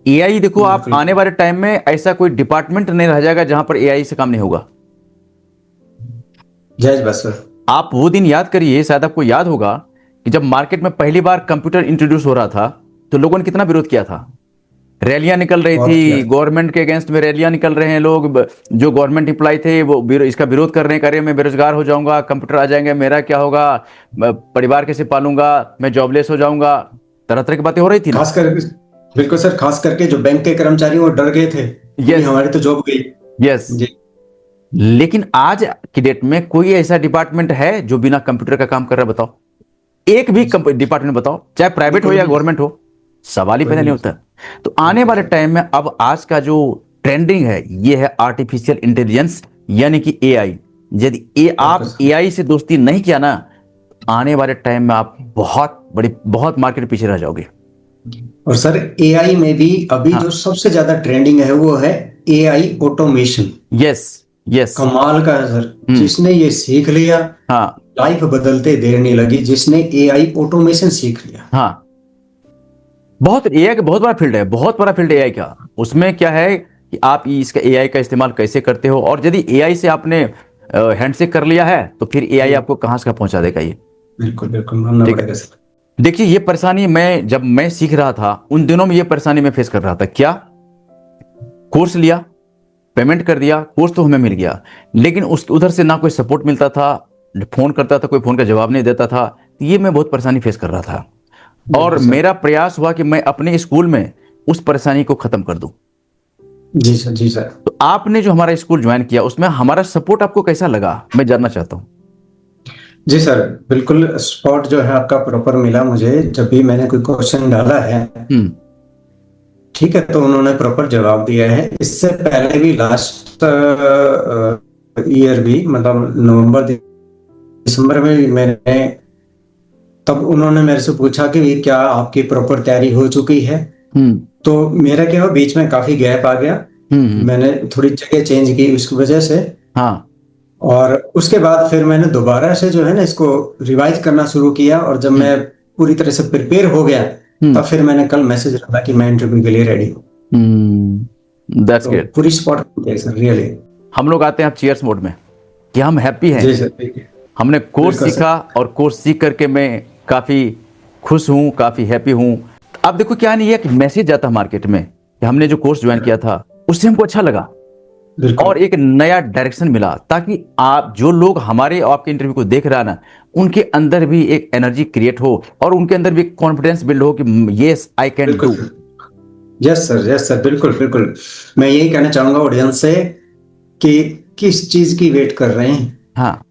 एआई देखो, आप आने वाले टाइम में ऐसा कोई डिपार्टमेंट नहीं रह जाएगा जहां पर एआई से काम नहीं होगा। जय बस सर। आप वो दिन याद करिए, शायद आपको याद होगा कि जब मार्केट में पहली बार कंप्यूटर इंट्रोड्यूस हो रहा था तो लोगों ने कितना विरोध किया था। रैलियां निकल रही थी, गवर्नमेंट के अगेंस्ट में रैलियां निकल रहे हैं लोग, जो गवर्नमेंट एम्प्लॉय थे वो इसका विरोध कर रहे हैं, अरे मैं बेरोजगार हो जाऊंगा, कंप्यूटर आ जाएंगे, मेरा क्या होगा, परिवार कैसे पालूंगा, मैं जॉबलेस हो जाऊंगा, तरह तरह की बातें हो रही थी। खास कर बिल्कुल सर, खास करके जो बैंक के कर्मचारी वो डर गए थे, yes, हमारी तो जॉब गई। यस लेकिन आज की डेट में कोई ऐसा डिपार्टमेंट है जो बिना कंप्यूटर का काम कर रहा है? बताओ, एक भी डिपार्टमेंट बताओ, चाहे प्राइवेट हो या गवर्नमेंट हो, सवाल ही पैदा नहीं होता। तो आने वाले टाइम में अब आज का जो ट्रेंडिंग है ये है आर्टिफिशियल इंटेलिजेंस, यानी कि एआई। यदि आप एआई से दोस्ती नहीं किया ना, आने वाले टाइम में आप बहुत मार्केट पीछे रह जाओगे। और सर एआई में भी अभी जो सबसे ज्यादा ट्रेंडिंग है वो है एआई ऑटोमेशन। यस कमाल का है सर, जिसने ये सीख लिया, हाँ, लाइफ बदलते देर नहीं लगी, जिसने एआई ऑटोमेशन सीख लिया। हाँ, बहुत एआई का बहुत बड़ा फील्ड है, बहुत बड़ा फील्ड एआई का। उसमें क्या है कि आप इसका एआई का इस्तेमाल कैसे करते हो, और यदि एआई से आपने हैंडशेक कर लिया है तो फिर एआई आपको कहां से पहुंचा देगा। ये बिल्कुल बिल्कुल मानना पड़ेगा सर। देखिए ये परेशानी जब मैं सीख रहा था उन दिनों में ये परेशानी मैं फेस कर रहा था। क्या, कोर्स लिया, पेमेंट कर दिया, कोर्स तो हमें मिल गया, लेकिन उधर से ना कोई सपोर्ट मिलता था, फोन करता था कोई फोन का जवाब नहीं देता था। ये मैं बहुत परेशानी फेस कर रहा था, और मेरा प्रयास हुआ कि मैं अपने स्कूल में उस परेशानी को खत्म कर दूं। जी सर, जी सर। तो आपने जो हमारा स्कूल ज्वाइन किया उसमें हमारा सपोर्ट आपको कैसा लगा, मैं जानना चाहता हूं। जी सर, बिल्कुल सपोर्ट जो है आपका प्रॉपर मिला मुझे। जब भी मैंने कोई क्वेश्चन डाला है, ठीक है, तो उन्होंने प्रॉपर जवाब दिया है। इससे पहले भी लास्ट ईयर भी, मतलब नवंबर दिसंबर में मैंने, तब उन्होंने मेरे से पूछा कि क्या आपकी प्रॉपर तैयारी हो चुकी है। तो मेरा क्या हुआ, बीच में काफी गैप आ गया, मैंने थोड़ी जगह चेंज की उसकी वजह से। हाँ, और उसके बाद फिर मैंने दोबारा से जो है ना इसको रिवाइज करना शुरू किया, और जब मैं पूरी तरह से प्रिपेयर हो गया तब फिर मैंने कल मैसेज रखा कि मैं इंटरव्यू के लिए रेडी हूँ। दैट्स गुड, पूरी सपोर्ट रियली। हम लोग आते हैं चीयर्स मोड में कि हम हैप्पी हैं। जी सर, हमने कोर्स सीखा और कोर्स सीख करके मैं काफी खुश हूँ, काफी हैप्पी हूँ। अब देखो क्या नहीं, एक मैसेज जाता मार्केट में कि हमने जो कोर्स ज्वाइन किया था उससे हमको अच्छा लगा और एक नया डायरेक्शन मिला, ताकि आप जो लोग हमारे आपके इंटरव्यू को देख रहा है ना, उनके अंदर भी एक एनर्जी क्रिएट हो और उनके अंदर भी कॉन्फिडेंस बिल्ड हो कि yes I can do. Yes sir, बिल्कुल बिल्कुल। मैं यही कहना चाहूंगा ऑडियंस से कि किस चीज की वेट कर रहे हैं। हाँ,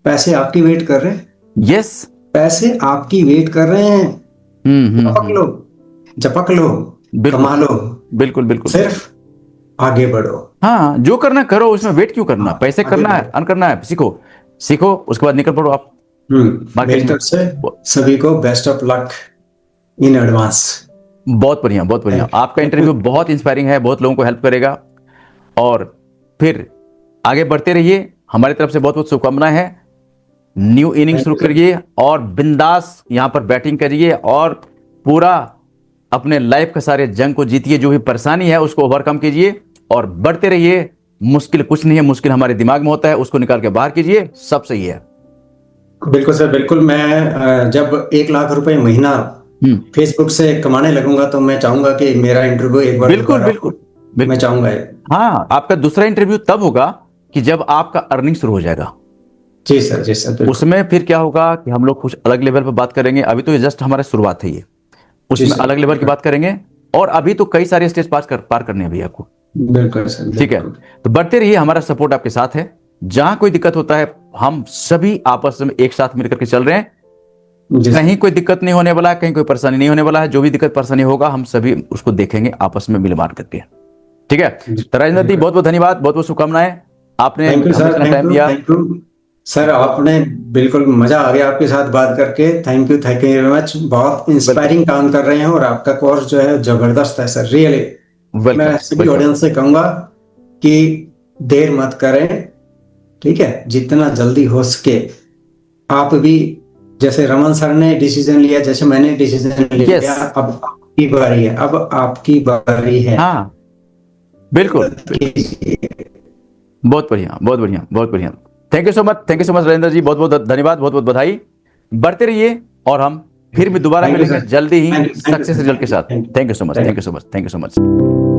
पैसे आपकी वेट कर रहे हैं। यस, पैसे आपकी वेट कर रहे हैं। झपक लो, कमा लो, बिल्कुल बिल्कुल, सिर्फ आगे बढ़ो। हाँ, जो करना करो, उसमें वेट क्यों करना। पैसे करना है, अर्न करना है, सीखो, उसके बाद निकल पड़ो आप। मेरी तरफ से सभी को best of luck in advance. बहुत बढ़िया, बहुत बढ़िया। आपका इंटरव्यू बहुत इंस्पायरिंग है, बहुत लोगों को हेल्प करेगा, और फिर आगे बढ़ते रहिए। हमारी तरफ से बहुत बहुत शुभकामनाएं हैं। न्यू इनिंग शुरू करिए और बिंदास यहां पर बैटिंग करिए और पूरा अपने लाइफ के सारे जंग को जीतिए। जो भी परेशानी है उसको ओवरकम कीजिए और बढ़ते रहिए। मुश्किल कुछ नहीं है, मुश्किल हमारे दिमाग में होता है, उसको निकाल के बाहर कीजिए, सब सही है। बिल्कुल सर, बिल्कुल। मैं जब 1 लाख रुपए महीना फेसबुक से कमाने लगूंगा तो मैं चाहूंगा कि मेरा इंटरव्यू एक बार बिल्कुल बिल्कुल मैं चाहूंगा। हाँ, आपका दूसरा इंटरव्यू तब होगा कि जब आपका अर्निंग शुरू हो जाएगा। जी सर, जी सर, बिल्कुल। उसमें फिर क्या होगा कि हम लोग कुछ अलग लेवल पर बात करेंगे। अभी तो ये जस्ट हमारा शुरुआत है, ये जी उसमें सर, अलग लेवल की बात करेंगे। और अभी तो कई सारे स्टेज पार करने हैं भैया आपको। बिल्कुल सर, ठीक है, बिल्कुल। तो बढ़ते रहिए, हमारा सपोर्ट आपके साथ है। जहां कोई दिक्कत होता है हम सभी आपस में एक साथ मिलकर के चल रहे हैं। जी कहीं सर, कोई दिक्कत नहीं होने वाला है, कहीं कोई परेशानी नहीं होने वाला है। जो भी दिक्कत परेशानी होगा हम सभी उसको देखेंगे आपस में मिल बांट करके। ठीक है, जी, तो राजेंद्र जी बिल्कुल। बहुत बहुत धन्यवाद, बहुत बहुत शुभकामनाएं। आपने थैंक यू हमें सर, इतना थैंक टाइम यू, दिया। Thank you sir. आपने बिल्कुल मजा आ गया आपके साथ बात करके। Thank you very much. बहुत वेलकम, इंस्पायरिंग काम कर रहे हैं और आपका कोर्स जो है जबरदस्त है सर, रियली। मैं वेलकम, सभी वेलकम। ऑडियंस से कहूंगा कि देर मत करें। ठीक है, जितना जल्दी हो सके आप भी, जैसे रमन सर ने डिसीजन लिया, जैसे मैंने डिसीजन यस, लिया, अब आपकी बारी है, अब आपकी बारी है। हाँ, बिल्कुल। कीजिए। बहुत बढ़िया, बहुत बढ़िया, बहुत बढ़िया। Thank you so much, thank you so much Rajendra ji, बहुत बहुत धन्यवाद, बहुत बहुत बधाई। बढ़ते रहिए और हम फिर भी दोबारा थैंक यू मिलेंगे सर, जल्दी ही thank you, thank you success sir, result thank के यू, साथ। Thank you, thank you so much, thank thank you. You so much.